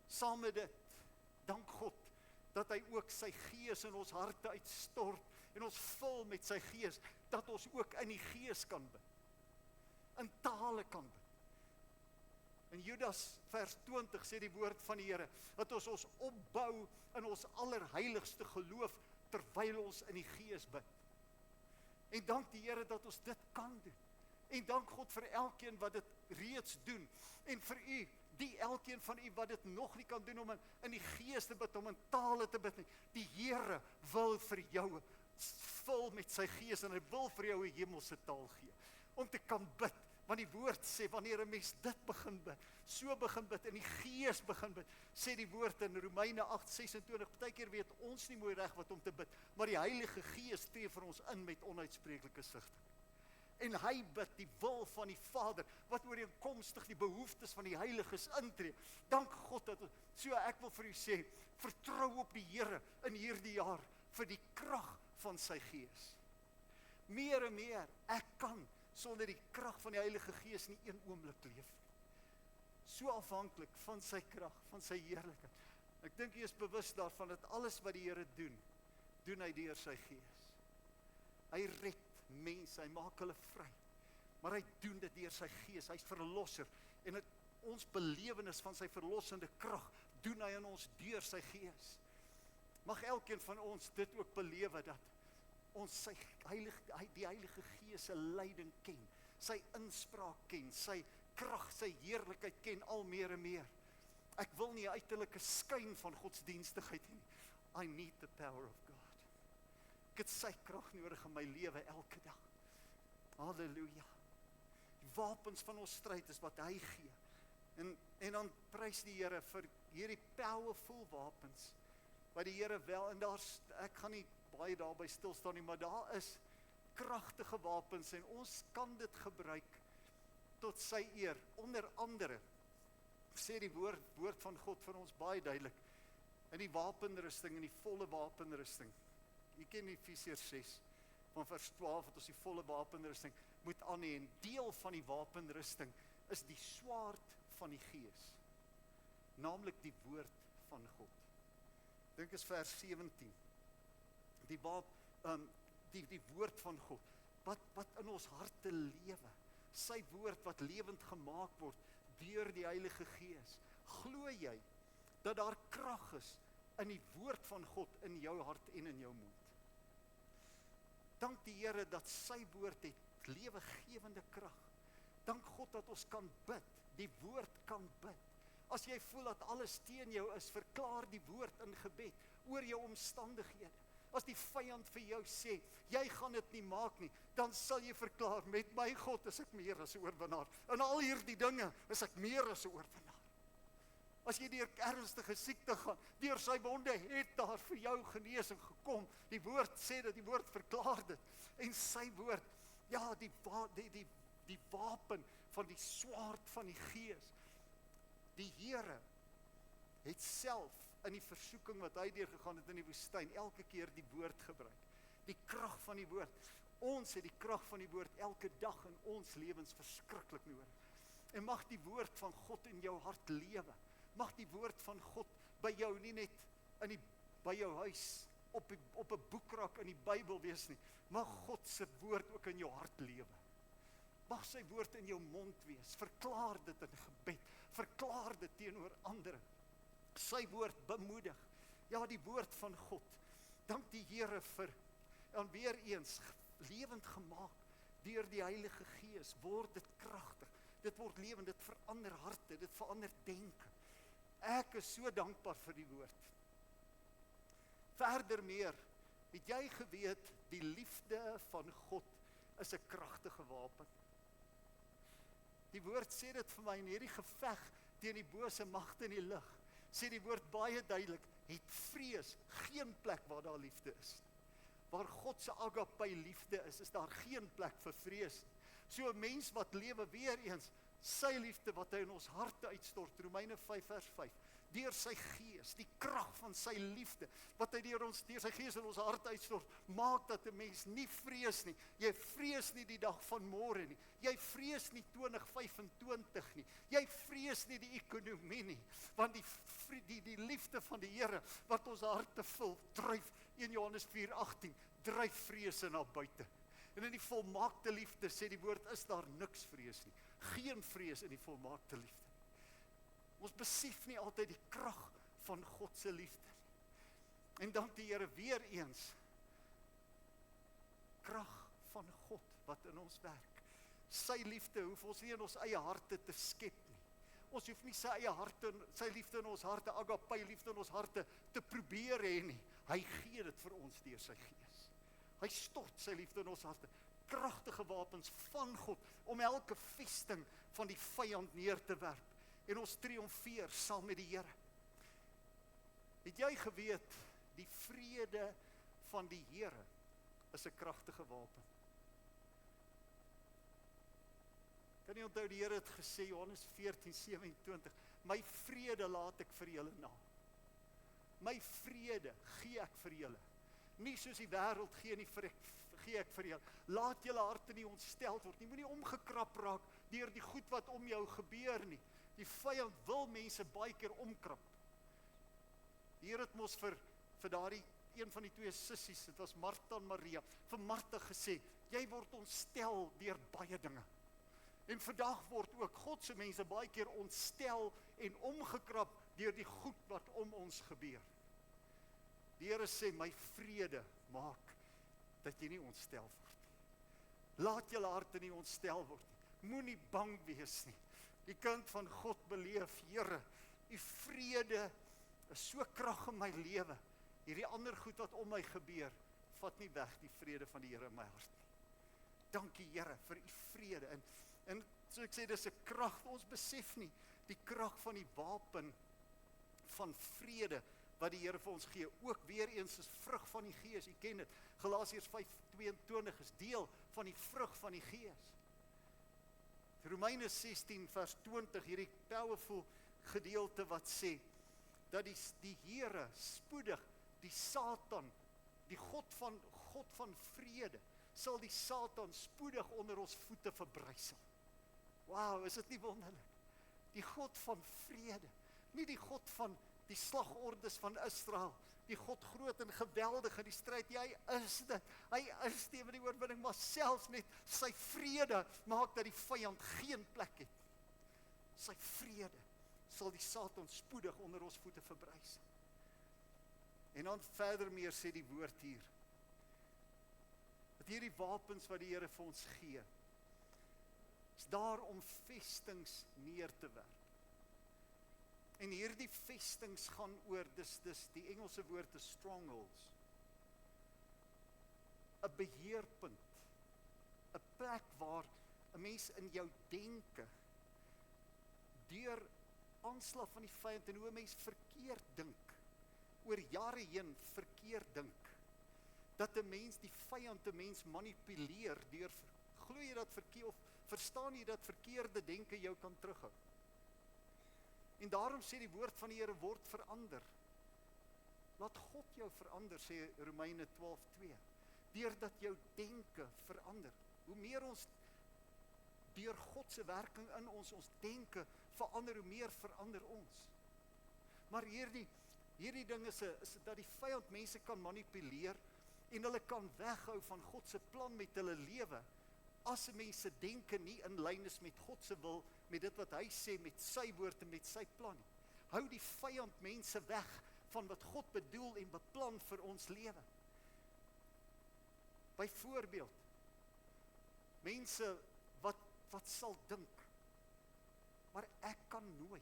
Saam met dit, dank God dat hy ook sy gees in ons harte uitstort en ons vul met sy gees, dat ons ook in die gees kan bid, in tale kan bid. In Judas vers 20 sê die woord van die Here, dat ons opbou in ons allerheiligste geloof, terwyl ons in die gees bid. En dank die Here dat ons dit kan doen. En dank God vir elkeen wat dit reeds doen. En vir U, die elkeen van U wat dit nog nie kan doen om in die gees te bid, om in tale te bid nie. Die Here wil vir jou vul met sy gees en hy wil vir jou 'n hemelse taal gee. Om te kan bid. Want die woord sê, wanneer 'n mens dit begin bid, so begin bid, in die gees begin bid, sê die woord in Romeine 8:26, partykeer weet ons nie mooi reg wat om te bid, maar die Heilige Gees tree vir ons in met onuitspreeklike sigting. En hy bid die wil van die Vader, wat ooreenkomstig die behoeftes van die heiliges intree. Dank God dat, so ek wil vir u sê, vertrou op die Here in hierdie jaar, vir die krag van sy gees. Meer en meer, ek kan sonder die krag van die Heilige Gees nie een oomblik leef. So afhanklik van sy krag, van sy heerlikheid. Ek dink jy is bewus daarvan dat alles wat die Here doen, doen hy deur sy gees. Hy red mense, hy maak hulle vry. Maar hy doen dit deur sy gees, hy's verlosser. En ons belewenis van sy verlossende krag, doen hy in ons deur sy gees. Mag elkeen van ons dit ook belewe, dat ons die Heilige Gees se leiding ken, sy inspraak ken, sy krag, sy heerlikheid ken al meer en meer. Ek wil nie 'n uiterlike skyn van godsdienstigheid hê nie. I need the power of God. Ek het sy krag nodig in my lewe elke dag. Halleluja. Die wapens van ons stryd is wat hy gee. En dan prys die Here vir hierdie powerful wapens, wat die Here wel, en ek gaan nie baie daarby stil staan nie, maar daar is kragtige wapens en ons kan dit gebruik tot sy eer. Onder andere sê die woord van God vir ons baie duidelik, in die wapenrusting, in die volle wapenrusting. Jy ken Efesiërs 6 van vers 12, dat ons die volle wapenrusting moet aan hê, en deel van die wapenrusting is die swaard van die gees, naamlik die woord van God. Dink is vers 17. Die woord van God, wat in ons harte lewe, sy woord wat lewend gemaak word deur die Heilige Gees. Glo jy dat daar krag is in die woord van God in jou hart en in jou mond? Dank die Here dat sy woord het lewegewende krag. Dank God dat ons kan bid, die woord kan bid. As jy voel dat alles teen jou is, verklaar die woord in gebed oor jou omstandighede. As die vyand vir jou sê, jy gaan dit nie maak nie, dan sal jy verklaar, met my God is ek meer as 'n oorwinnaar. In al hierdie dinge is ek meer as 'n oorwinnaar. As jy deur ernstige siekte gaan, deur sy wonde het daar vir jou genesing gekom. Die woord sê dat, die woord verklaar dit. En sy woord, ja, die wapen van die swaard van die Gees. Die Here het self in die versoeking wat hy deurgegaan het in die woestyn, elke keer die woord gebruik. Die krag van die woord. Ons het die krag van die woord elke dag in ons lewens verskriklik nodig. En mag die woord van God in jou hart lewe. Mag die woord van God by jou nie net by jou huis op 'n boekrak in die Bybel wees nie. Mag God se woord ook in jou hart lewe. Mag sy woord in jou mond wees. Verklaar dit in gebed. Verklaar dit teenoor ander. Sy woord bemoedig. Ja, die woord van God. Dank die Here vir, en weer eens, lewend gemaak deur die Heilige Gees, word dit kragtig. Dit word lewend, dit verander harte, dit verander denke. Ek is so dankbaar vir die woord. Verder meer, het jy geweet, die liefde van God is 'n kragtige wapen. Die woord sê dit vir my, in hierdie geveg teen die bose magte in die lig, sê die woord baie duidelik, het vrees geen plek waar daar liefde is. Waar God se agape liefde is daar geen plek vir vrees. So 'n mens wat lewe, weer eens, sy liefde wat hy in ons harte uitstort, Romeine 5 vers 5, deur sy gees, die krag van sy liefde, wat hy deur sy gees in ons harte uitstort, maak dat 'n mens nie vrees nie. Jy vrees nie die dag van môre nie. Jy vrees nie 2025 nie. Jy vrees nie die ekonomie nie, want die liefde van die Here wat ons harte vul, dryf 1 Johannes 4:18, dryf vrese na buite. En in die volmaakte liefde, sê die woord, is daar niks vrees nie. Geen vrees in die volmaakte liefde. Ons besef nie altyd die krag van God se liefde. En dank die Here weer eens, krag van God wat in ons werk. Sy liefde hoef ons nie in ons eie harte te skep nie. Ons hoef nie sy liefde in ons harte, agape liefde in ons harte te probeer hê nie. Hy gee dit vir ons deur sy gees. Hy stort sy liefde in ons harte. Kragtige wapens van God om elke vesting van die vyand neer te werp. En ons triomfeer saam met die Here. Het jy geweet, die vrede van die Here is 'n kragtige wapen? Kan jy onthou, die Here het gesê, Johannes 14:27, my vrede laat ek vir julle na. My vrede gee ek vir julle. Nie soos die wêreld gee nie, gee ek vir julle. Laat julle harte nie ontstel word nie. Moenie omgekrap raak deur die goed wat om jou gebeur nie. Die vyand wil mense baie keer omkrap. Die Here het mos vir daardie een van die twee sissies, dit was Martha en Maria, vir Martha gesê, jy word ontstel deur baie dinge. En vandag word ook God se mense baie keer ontstel en omgekrap deur die goed wat om ons gebeur. Die Here sê, my vrede maak dat jy nie ontstel word nie. Laat julle harte nie ontstel word nie. Moenie bang wees nie. Die kind van God beleef, Here, u vrede is so krag in my lewe. Hierdie ander goed wat om my gebeur, vat nie weg die vrede van die Here in my hart nie. Dankie Here vir u vrede. En so ek sê, dis 'n krag, ons besef nie die krag van die wapen van vrede wat die Here vir ons gee. Ook weer eens is vrug van die Gees, u ken dit. Galasiërs 5:22 is deel van die vrug van die Gees. Romeine 16 vers 20, hierdie powerful gedeelte wat sê, dat die Here spoedig die Satan, die God van vrede, sal die Satan spoedig onder ons voete verbrysel. Wow, is dit nie wonderlik? Die God van vrede, nie die God van die slagordes van Israel, die God groot en geweldig in die stryd, hy is dit, hy is die met die oorwinning, maar selfs net sy vrede maak dat die vyand geen plek het. Sy vrede sal die Satan spoedig onder ons voete verbrysel. En dan verder meer sê die woord hier, dat hierdie wapens wat die Here vir ons gee, is daar om vestings neer te werp. En hierdie vestings gaan oor, dis die Engelse woord is strongholds. 'n beheerpunt, 'n plek waar 'n mens in jou denke, deur aanslag van die vyand en hoe 'n mens verkeerd dink, oor jare heen verkeerd dink, dat 'n mens die vyand 'n mens manipuleer deur, glo jy dat verkeerd, of verstaan jy dat verkeerde denke jou kan terughou? En daarom sê die woord van die Here word verander. Laat God jou verander, sê Romeine 12:2. Deurdat jou denke verander. Hoe meer ons deur God se werking in ons denke verander, hoe meer verander ons. Maar hierdie ding is dat die vyand mense kan manipuleer en hulle kan weghou van God se plan met hulle lewe as 'n mens se denke nie in lyn is met God se wil, met dit wat hy sê, met sy woord en met sy plan nie, hou die vyand mense weg van wat God bedoel en beplan vir ons lewe. Byvoorbeeld, mense wat sal dink, maar ek kan nooit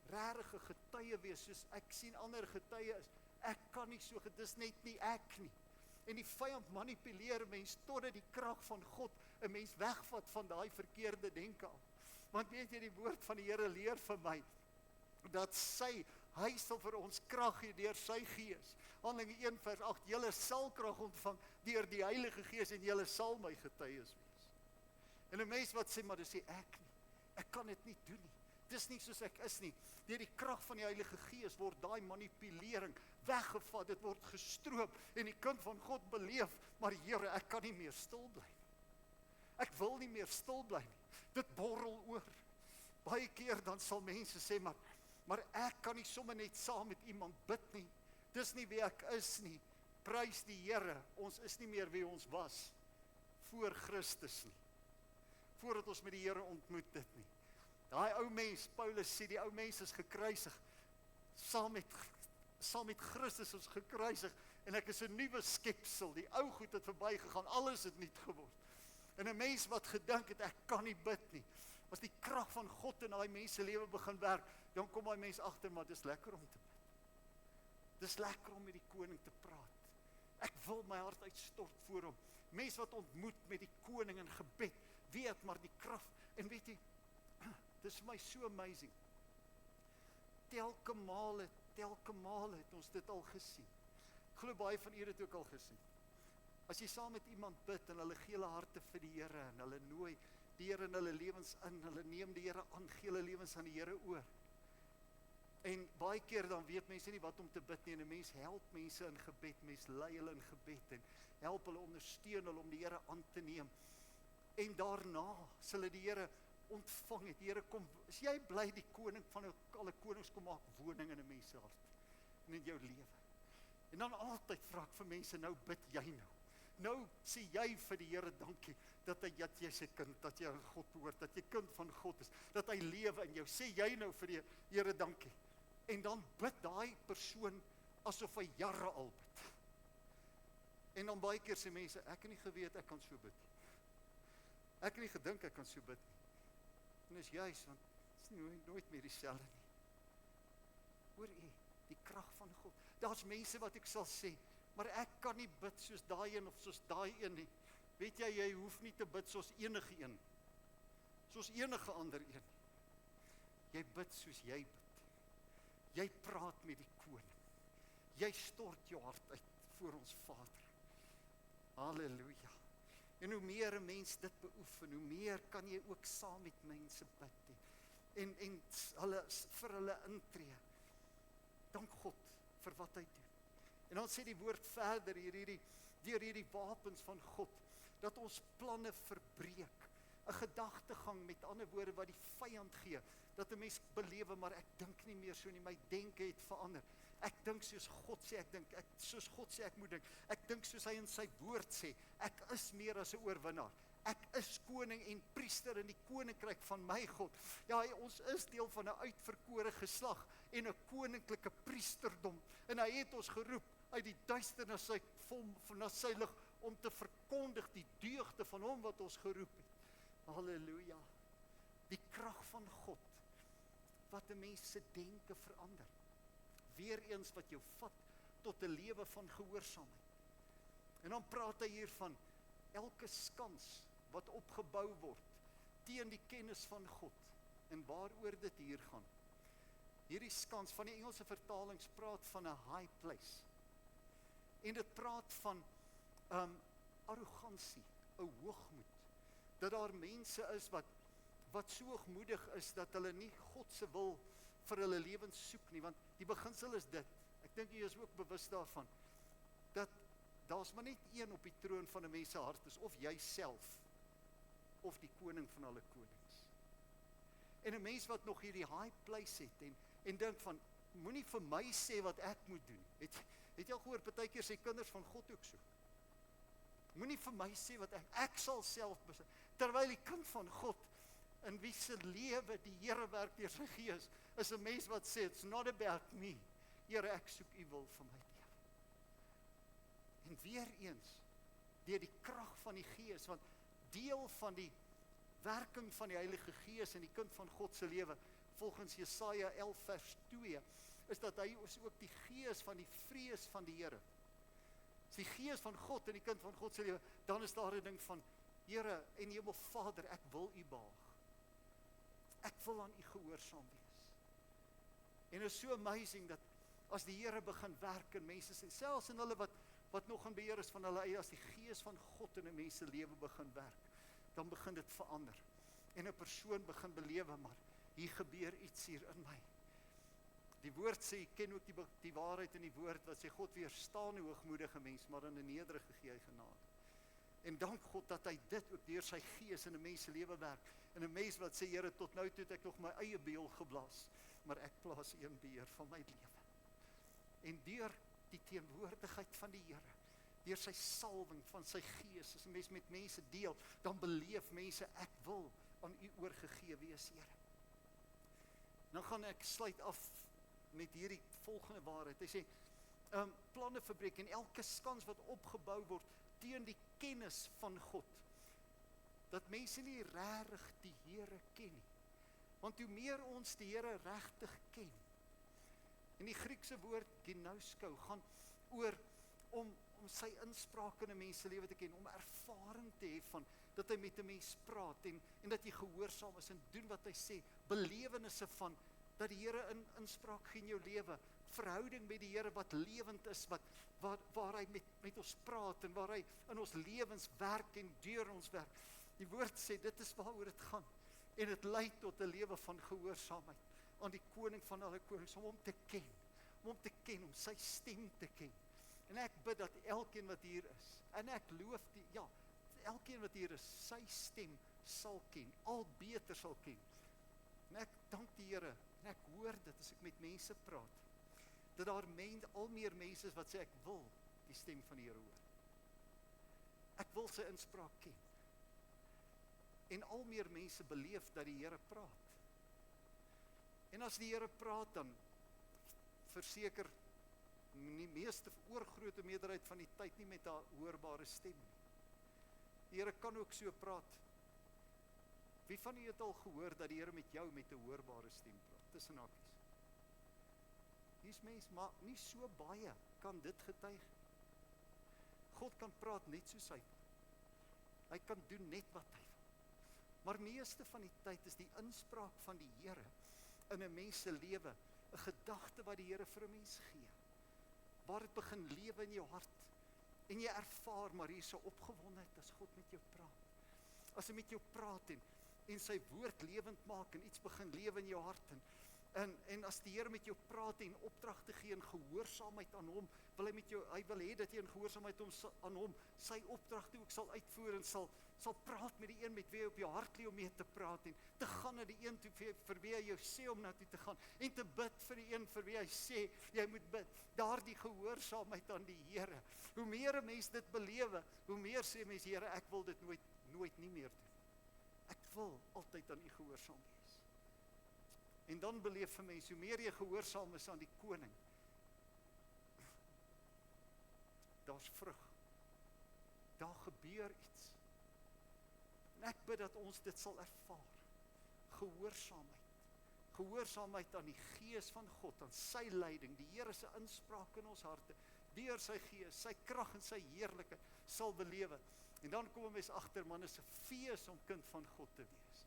regtig 'n getuie wees, soos ek sien ander getuie is, ek kan nie so, dis net nie ek nie. En die vyand manipuleer mens, totdat die krag van God 'n mens wegvat van daai verkeerde denke af. Want weet jy, die woord van die Here leer vir my, dat hy sal vir ons krag gee deur sy gees. Handelinge 1 vers 8, julle sal krag ontvang deur die Heilige Gees en julle sal my getuies wees. En 'n mens wat sê, maar dis ek nie, ek kan dit nie doen nie, dis nie soos ek is nie. Deur die krag van die Heilige Gees word daai manipulering weggevat, dit word gestroop en die kind van God beleef, maar Here, ek kan nie meer stil bly nie. Ek wil nie meer stil bly nie. Dit borrel oor. Baie keer dan sal mense sê, maar ek kan nie sommer net saam met iemand bid nie. Dis nie wie ek is nie. Prys die Here, ons is nie meer wie ons was voor Christus nie. Voordat ons met die Here ontmoet dit nie. Daai ou mens, Paulus sê, die ou mens is gekruisig. Saam met Christus is gekruisig en ek is 'n nuwe skepsel. Die ou goed het verbygegaan, alles het nuut geword. En 'n mens wat gedink het, ek kan nie bid nie. As die krag van God in daai mens se lewe begin werk, dan kom daai mens agter, maar dis lekker om te bid. Dis lekker om met die koning te praat. Ek wil my hart uitstort voor hom. Mens wat ontmoet met die koning in gebed, weet maar die krag. En weet jy, dis vir my so amazing. Telke male het ons dit al gesien. Ek glo baie van julle het ook al gesien. As jy saam met iemand bid en hulle gee hulle harte vir die Here en hulle nooi die Here in hulle lewens in, hulle neem die Here aan, gee hulle lewens aan die Here oor. En baie keer dan weet mense nie wat om te bid nie, en 'n mens help mense in gebed, mens lei hulle in gebed en help hulle, ondersteun hulle om die Here aan te neem. En daarna sal hulle die Here ontvang het. Die Here kom, as jy bly die koning van alle konings kom maak woning in 'n mens se hart en in jou lewe. En dan altyd vra ek vir mense, nou bid jy nou. Nou sê jy vir die Here dankie dat jy sy kind, dat jy aan God behoort, dat jy kind van God is, dat hy lewe in jou. Sê jy nou vir die Here dankie. En dan bid daai persoon asof hy jare al bid. En dan baie keer sê mense, ek het nie geweet ek kan so bid nie. Ek het nie gedink ek kan so bid nie. En is juist, want het is nooit meer dieselfde nie. Hoor jy, die krag van God. Daar's mense wat ek sal sê, maar ek kan nie bid soos daai een of soos daai een nie. Weet jy hoef nie te bid soos enige een. Soos enige ander een. Jy bid soos jy bid. Jy praat met die koning. Jy stort jou hart uit voor ons Vader. Halleluja. En hoe meer 'n mens dit beoefen, hoe meer kan jy ook saam met mense bid. En vir hulle intree. Dank God vir wat hy doen. En dan sê die woord verder deur hierdie wapens van God, dat ons planne verbreek. 'n Gedagtegang, met ander woorde, wat die vyand gee, dat 'n mens belewe, maar ek dink nie meer so nie, my denke het verander. Ek dink soos God sê, soos God sê ek moet dink. Ek dink soos hy in sy woord sê, ek is meer as 'n oorwinnaar. Ek is koning en priester in die koninkryk van my God. Ja, ons is deel van 'n uitverkore geslag en 'n koninklike priesterdom. En hy het ons geroep uit die duisternis na sy lig om te verkondig die deugde van hom wat ons geroep het. Halleluja. Die krag van God wat 'n mens se denke verander. Weereens wat jou vat tot 'n lewe van gehoorsaamheid. En dan praat hy hier van elke skans wat opgebou word teen die kennis van God en waaroor dit hier gaan. Hierdie skans van die Engelse vertalings praat van 'n high place. En dit praat van arrogansie, 'n hoogmoed. Dat daar mense is wat so hoogmoedig is dat hulle nie God se wil vir hulle lewens soek nie, want die beginsel is dit. Ek dink jy is ook bewus daarvan dat daar's maar net een op die troon van 'n mens se hart is, of jouself of die koning van alle konings. En 'n mens wat nog hierdie high place het en dink van moenie vir my sê wat ek moet doen. Het jy al gehoor, partykeer sê kinders van God ook so. Moenie vir my sê wat ek sal self besit. Terwyl die kind van God, in wie se lewe die Here werk deur sy Gees, is 'n mens wat sê, it's not about me. Here, ek soek u wil vir my lewe. En weer eens, deur die krag van die Gees, want deel van die werking van die Heilige Gees in die kind van God se lewe, volgens Jesaja 11 vers 2, is dat hy is ook die Gees van die vrees van die Here. As die Gees van God in die kind van God se lewe, dan is daar 'n ding van, Here en Hemelvader, ek wil u behaag. Ek wil aan u gehoorsaam wees. En is so amazing dat as die Here begin werk in mense se, selfs in hulle wat nog in beheer is van hulle eie, as die Gees van God in 'n mens se lewe begin werk, dan begin dit verander. En 'n persoon begin belewe, maar hier gebeur iets hier in my. Die woord sê, jy ken ook die waarheid in die woord, wat sê, God weerstaan 'n hoogmoedige mens, maar in 'n nederige gee hy genade. En dank God dat hy dit ook deur sy Gees in 'n mens se lewe werk. En 'n mens wat sê, Here, tot nou toe het ek nog my eie beeld geblaas, maar ek plaas U in beheer van my lewe. En deur die teenwoordigheid van die Here, deur sy salwing van sy Gees, as 'n mens met mense deel, dan beleef mense, ek wil aan U oorgegee wees, Here. Dan gaan ek sluit af met hierdie volgende waarheid. Hy sê, planne verbreek en elke skans wat opgebou word teen die kennis van God, dat mense nie regtig die Here ken nie. Want hoe meer ons die Here regtig ken, en die Griekse woord ginosko gaan oor om sy inspraak in 'n mens se lewe te ken, om ervaring te hê van dat hy met 'n mens praat en dat jy gehoorsaam is en doen wat hy sê, belewennisse van dat die Here inspraak gee in jou lewe, verhouding met die Here wat lewend is, waar hy met ons praat en waar hy in ons lewens werk en deur ons werk. Die woord sê, dit is waaroor dit gaan. En dit lei tot 'n lewe van gehoorsaamheid aan die koning van alle konings, om hom te ken, om sy stem te ken. En ek bid dat elkeen wat hier is, en ek loof elkeen wat hier is, sy stem sal ken, al beter sal ken. En ek dank die Here, en ek hoor dit as ek met mense praat, dat daar al meer mense is wat sê, ek wil die stem van die Here hoor. Ek wil sy inspraak ken. En al meer mense beleef dat die Here praat. En as die Here praat, dan verseker die meeste oorgrote meerderheid van die tyd nie met 'n hoorbare stem nie. Die Here kan ook so praat. Wie van u het al gehoor dat die Here met jou met 'n hoorbare stem praat? Tussen hakies. Hier's mense, maar nie so baie kan dit getuig. God kan praat net soos hy wil. Hy kan doen net wat hy wil. Maar meeste van die tyd is die inspraak van die Here in 'n mens se lewe 'n gedagte wat die Here vir 'n mens gee. Waar dit begin lewe in jou hart. En jy ervaar maar hier so opgewondenheid as God met jou praat. As hy met jou praat en sy woord lewend maak en iets begin lewe in jou hart en as die Here met jou praat en opdragte gee en gehoorsaamheid aan hom, hy wil hê dat jy in gehoorsaamheid aan hom sy opdragte ook sal uitvoer en sal praat met die een met wie hy op jou hart lê om mee te praat en te gaan na die een toe vir wie hy jou sê om na toe te gaan en te bid vir die een vir wie hy sê jy moet bid. Daardie gehoorsaamheid aan die Here. Hoe meer 'n mens dit belewe, hoe meer sê mens, Here, ek wil dit nooit nie meer doen. Ek wil altyd aan U gehoorsaam wees. En dan beleef vir mens, hoe meer jy gehoorsaam is aan die koning, daar's vrug. Daar gebeur iets. En ek bid dat ons dit sal ervaar. Gehoorsaamheid aan die Gees van God, aan sy leiding, die Here se inspraak in ons harte, deur sy Gees, sy krag en sy heerlikheid sal belewe. En dan kom ons agter, man, is 'n fees om kind van God te wees.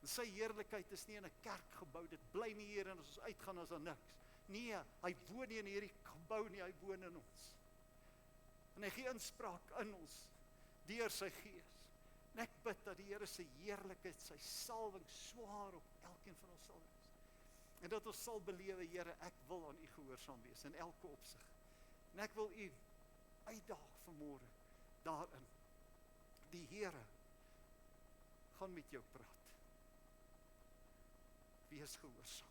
En sy heerlikheid is nie in 'n kerk gebou, dit bly nie hier en as ons uitgaan as daar niks. Nee, hy woon nie in hierdie gebou nie, hy woon in ons. En hy gee inspraak in ons, deur sy Gees. En ek bid dat die Here se heerlikheid, sy salwing swaar op elkeen van ons sal wees. En dat ons sal belewe, Here, ek wil aan U gehoorsaam wees, in elke opsig. En ek wil U uitdaag vanmôre daarin. Die Here gaan met jou praat. Wees gehoorsaam.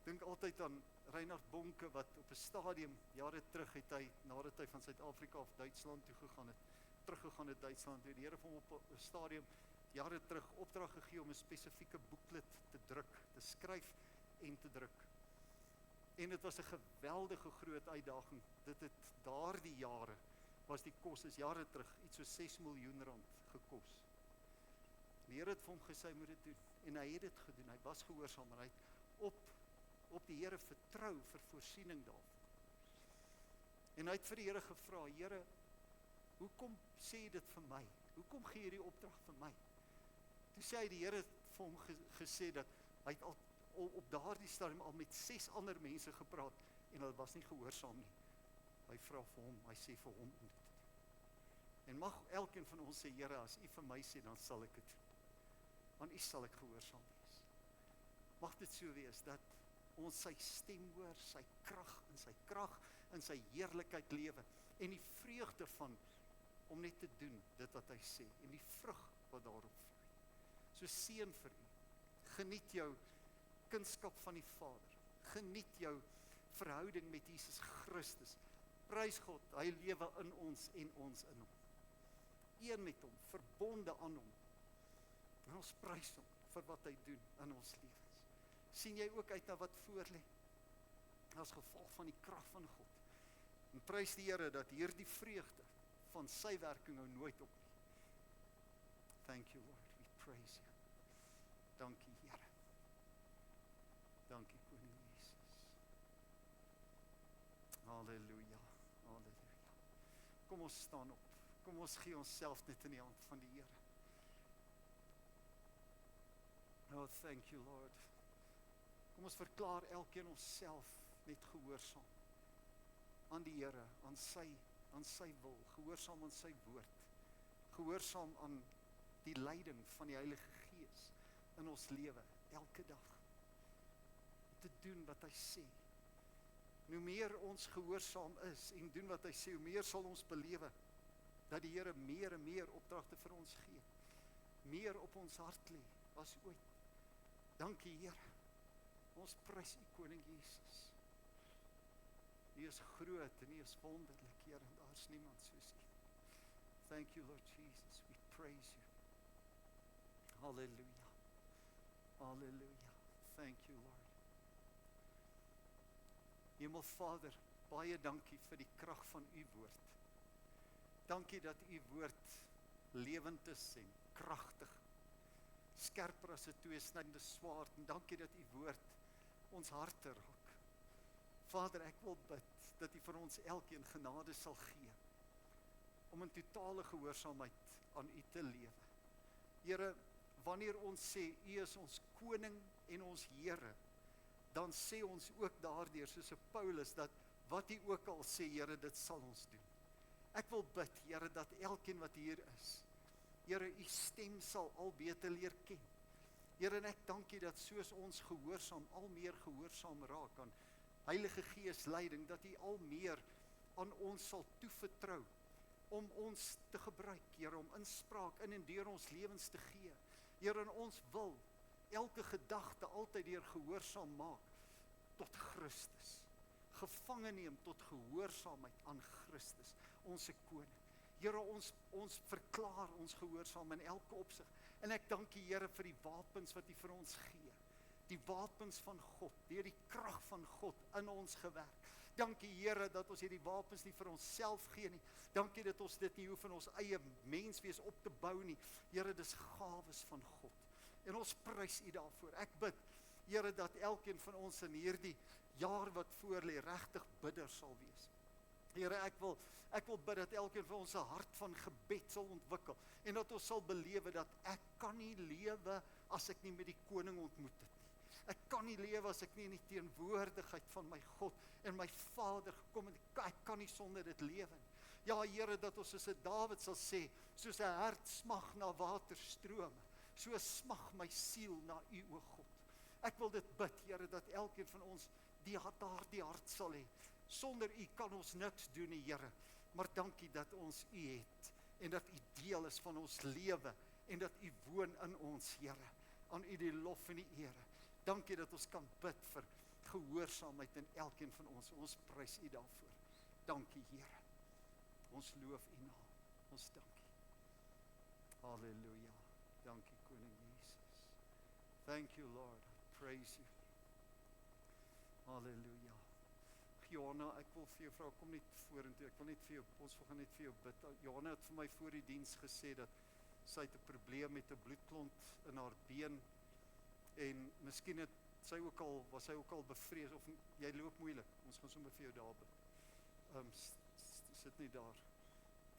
Dink altyd aan Reinhard Bonke wat op 'n stadium jare terug het hy nadat hy van Suid-Afrika af Duitsland toe gegaan het, teruggegaan het Duitsland toe. Die Here het hom op 'n stadium jare terug opdrag gegee om 'n spesifieke boeklet te druk, te skryf en te druk. En dit was 'n geweldige groot uitdaging. Dit het daardie jare was die kos is jare terug iets so 6 miljoen rand gekos. Die Here het vir hom gesê hy moet dit doen en hy het dit gedoen. Hy was gehoorsaam en hy het op die Here vertrou vir voorsiening daarvan. En hy het vir die Here gevra, Here, hoekom sê jy dit vir my? Hoekom gee jy die opdrag vir my? Toe sê hy die Here het vir hom gesê dat hy het al op daardie stadium al met 6 ander mense gepraat en hulle was nie gehoorsaam nie. Hy vra vir hom, hy sê vir hom om dit te doen. En mag elkeen van ons sê, Here, as U vir my sê, dan sal ek dit doen. Aan U sal ek gehoorsaam wees. Mag dit so wees dat ons sy stem hoor, sy krag en sy heerlikheid lewe en die vreugde van om net te doen dit wat hy sê en die vrug wat daarop vloei. So seën vir u. Geniet jou kindskap van die Vader. Geniet jou verhouding met Jesus Christus. Prys God, hy lewe in ons en ons in hom. Een met hom, verbonde aan hom. En ons prys hom vir wat hy doen in ons lewens. Sien jy ook uit na wat voor lê? As gevolg van die krag van God. En prys die Here dat hierdie vreugde van sy werking nou nooit op nie. Thank you, Lord. We praise you. Dankie, Here. Dankie, Koning Jesus. Halleluja. Halleluja. Kom ons staan op. Kom ons gee onsself net in die hand van die Here. Oh, thank you, Lord. Kom ons verklaar elkeen onsself net gehoorsaam aan die Here, aan sy wil, gehoorsaam aan sy woord, gehoorsaam aan die leiding van die Heilige Gees in ons lewe, elke dag, te doen wat hy sê. En hoe meer ons gehoorsaam is en doen wat hy sê, hoe meer sal ons belewe dat die Here meer en meer opdragte vir ons gee, meer op ons hart lê as ooit. Dankie, Here. Ons prys U, Koning Jesus. U is groot en U is wonderlik, Here, en daar is niemand soos U. Thank you, Lord Jesus. We praise you. Hallelujah. Hallelujah. Thank you, Lord. Hemelvader, baie dankie vir die krag van U woord. Dankie dat U woord lewend is en kragtig, skerper as 'n tweesnydende swaard, en dankie dat U woord ons harte raak. Vader, ek wil bid dat U vir ons elkeen genade sal gee om in totale gehoorsaamheid aan U te lewe. Here, wanneer ons sê U is ons koning en ons Here, dan sê ons ook daardeur soos 'n Paulus dat wat U ook al sê, Here, dit sal ons doen. Ek wil bid, Here, dat elkeen wat hier is, Here, U stem sal al beter leer ken. Here, en ek dank U dat soos ons gehoorsaam, al meer gehoorsaam raak aan Heilige Gees leiding, dat U al meer aan ons sal toevertrou, om ons te gebruik, Here, om inspraak in en deur ons lewens te gee. Here, en ons wil elke gedagte altyd deur gehoorsaam maak tot Christus. Gevange neem tot gehoorsaamheid aan Christus, ons koning. Here, ons verklaar ons gehoorsaam in elke opsig. En ek dank U, Here, vir die wapens wat U vir ons gee. Die wapens van God, deur die krag van God in ons gewerk. Dankie, Here, dat ons hierdie wapens nie vir onsself gee nie. Dankie dat ons dit nie hoef in ons eie menswees op te bou nie. Here, dis gawes van God. En ons prys U daarvoor. Ek bid, Here, dat elkeen van ons in hierdie jaar wat voor lê regtig bidder sal wees. Here, ek wil bid dat elkeen van ons 'n hart van gebed sal ontwikkel en dat ons sal belewe dat ek kan nie lewe as ek nie met die koning ontmoet het nie. Ek kan nie lewe as ek nie in die teenwoordigheid van my God en my Vader gekom het. Ek kan nie sonder dit lewe nie. Ja, Here, dat ons soos 'n Dawid sal sê, soos 'n hert smag na waterstrome, so smag my siel na U, o God. Ek wil dit bid, Here, dat elkeen van ons daardie hart sal hê. Sonder U kan ons niks doen nie, Here, maar dankie dat ons U het en dat U deel is van ons lewe en dat U woon in ons, Here. Aan U die lof en die ere. Dankie dat ons kan bid vir gehoorsaamheid in elkeen van ons. Ons prys U daarvoor. Dankie, Here. Ons loof U naam. Ons dankie. Halleluja. Dankie, Koning Jesus. Thank you, Lord. I praise you. Halleluja. Johanna, ek wil vir jou vra, kom net vorentoe. Ek wil net vir jou, ons gaan net vir jou bid. Johanna het vir my voor die diens gesê dat sy het 'n probleem met 'n bloedklont in haar been en miskien het was sy ook al bevrees of jy loop moeilik. Ons gaan sommer vir jou daar bid. Sit nie daar.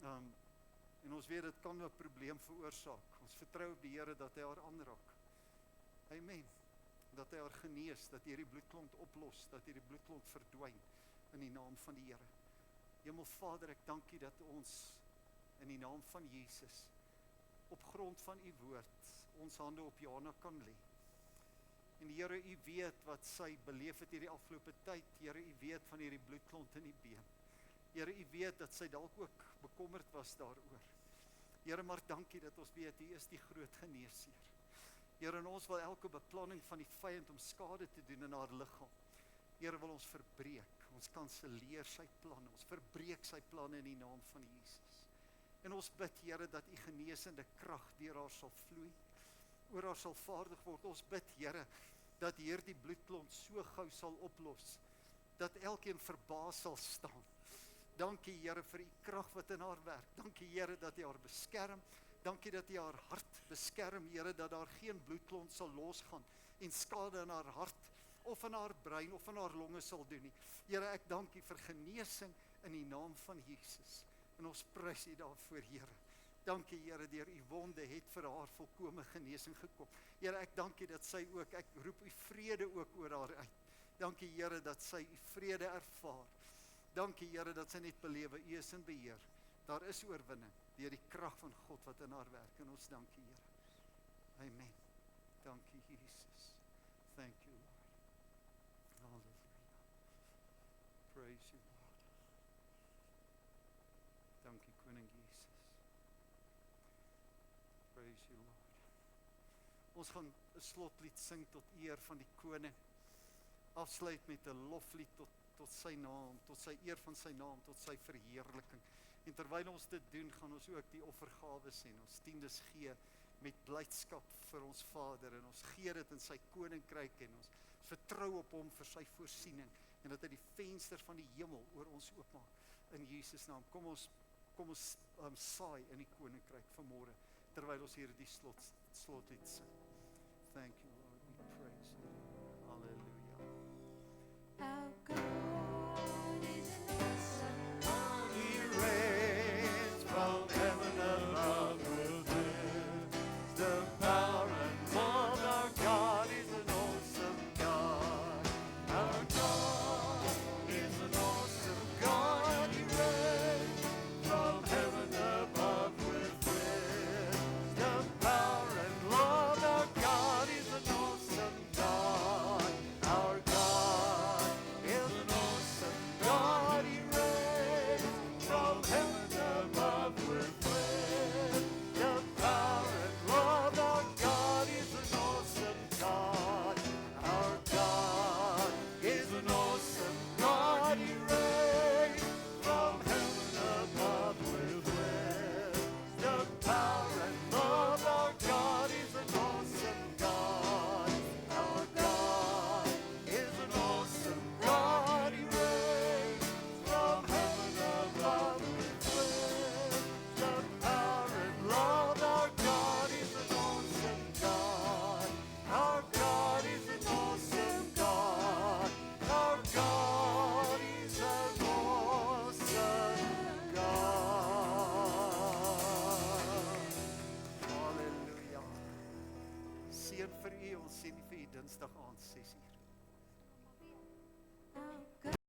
En ons weet dit kan 'n probleem veroorsaak. Ons vertrou op die Here dat hy haar aanraak. Amen. Dat hy haar genees, dat hierdie bloedklont oplos, dat hierdie bloedklont verdwyn in die naam van die Here. Hemelvader, ek dank U dat ons in die naam van Jesus op grond van U woord ons hande op Johanna kan lê. En Here, U weet wat sy beleef het hierdie afgelope tyd. Here, U weet van hierdie bloedklont in die been. Here, U weet dat sy dalk ook bekommerd was daaroor. Here, maar dankie dat ons weet U is die groot geneesheer. Here, en ons wil elke beplanning van die vyand om skade te doen in haar liggaam. Here, wil ons verbreek. Ons kanselleer sy planne. Ons verbreek sy planne in die naam van Jesus. En ons bid, Here, dat U genesende krag deur haar sal vloei, oor haar sal vaardig word. Ons bid, Here, dat hierdie bloedklont so gou sal oplos, dat elkeen verbaas sal staan. Dankie, Here, vir U krag wat in haar werk. Dankie, Here, dat U haar beskerm. Dankie dat U haar hart beskerm, Here, dat daar geen bloedklont sal losgaan en skade in haar hart of in haar brein of in haar longe sal doen nie. Here, ek dank U vir genesing in die naam van Jesus. En ons prys U daarvoor, Here. Dankie, Here, deur U wonde het vir haar volkome genesing gekom. Here, ek dank U dat sy ook, ek roep U vrede ook oor haar uit. Dankie, Here, dat sy U vrede ervaar. Dankie, Here, dat sy net belewe U is in beheer. Daar is oorwinning deur die krag van God wat in haar werk. En ons dankie, Here. Amen. Dankie, Jesus. Thank you, Lord. Hallelujah. Praise you, Lord. Dankie, Koning Jesus. Praise you, Lord. Ons gaan 'n slotlied sing tot eer van die koning. Afsluit met 'n loflied tot sy naam, tot sy eer van sy naam, tot sy verheerliking. En terwyl ons dit doen, gaan ons ook die offergawes en ons tiendes gee met blydskap vir ons Vader. En ons gee dit in sy koninkryk en ons vertrou op hom vir sy voorsiening en dat hy die venster van die hemel oor ons oopmaak. In Jesus naam, kom ons saai in die koninkryk vanmôre, terwyl ons hier die slotlied sing. Thank you, Lord. We praise you. Hallelujah. Our God is an awesome God. He reigns from heaven above with wisdom, power, and love. Our God is an awesome God. Our God is an awesome God. He reigns from heaven above with wisdom, power, and love. Our God is an awesome God. Our God is an awesome God. He reigns from heaven above with wisdom, power, and love. Our God is an awesome God. Our God is an awesome God. He reigns from heaven above with wisdom, power, and love. Our God is an awesome God. Our God is an awesome God. He reigns from heaven above with wisdom, power, and love. Our God is an awesome God. Our God is an awesome God. Our God is an awesome God. Halleluja. Seën vir u, ons sien vir u Dinsdag aand 6:00.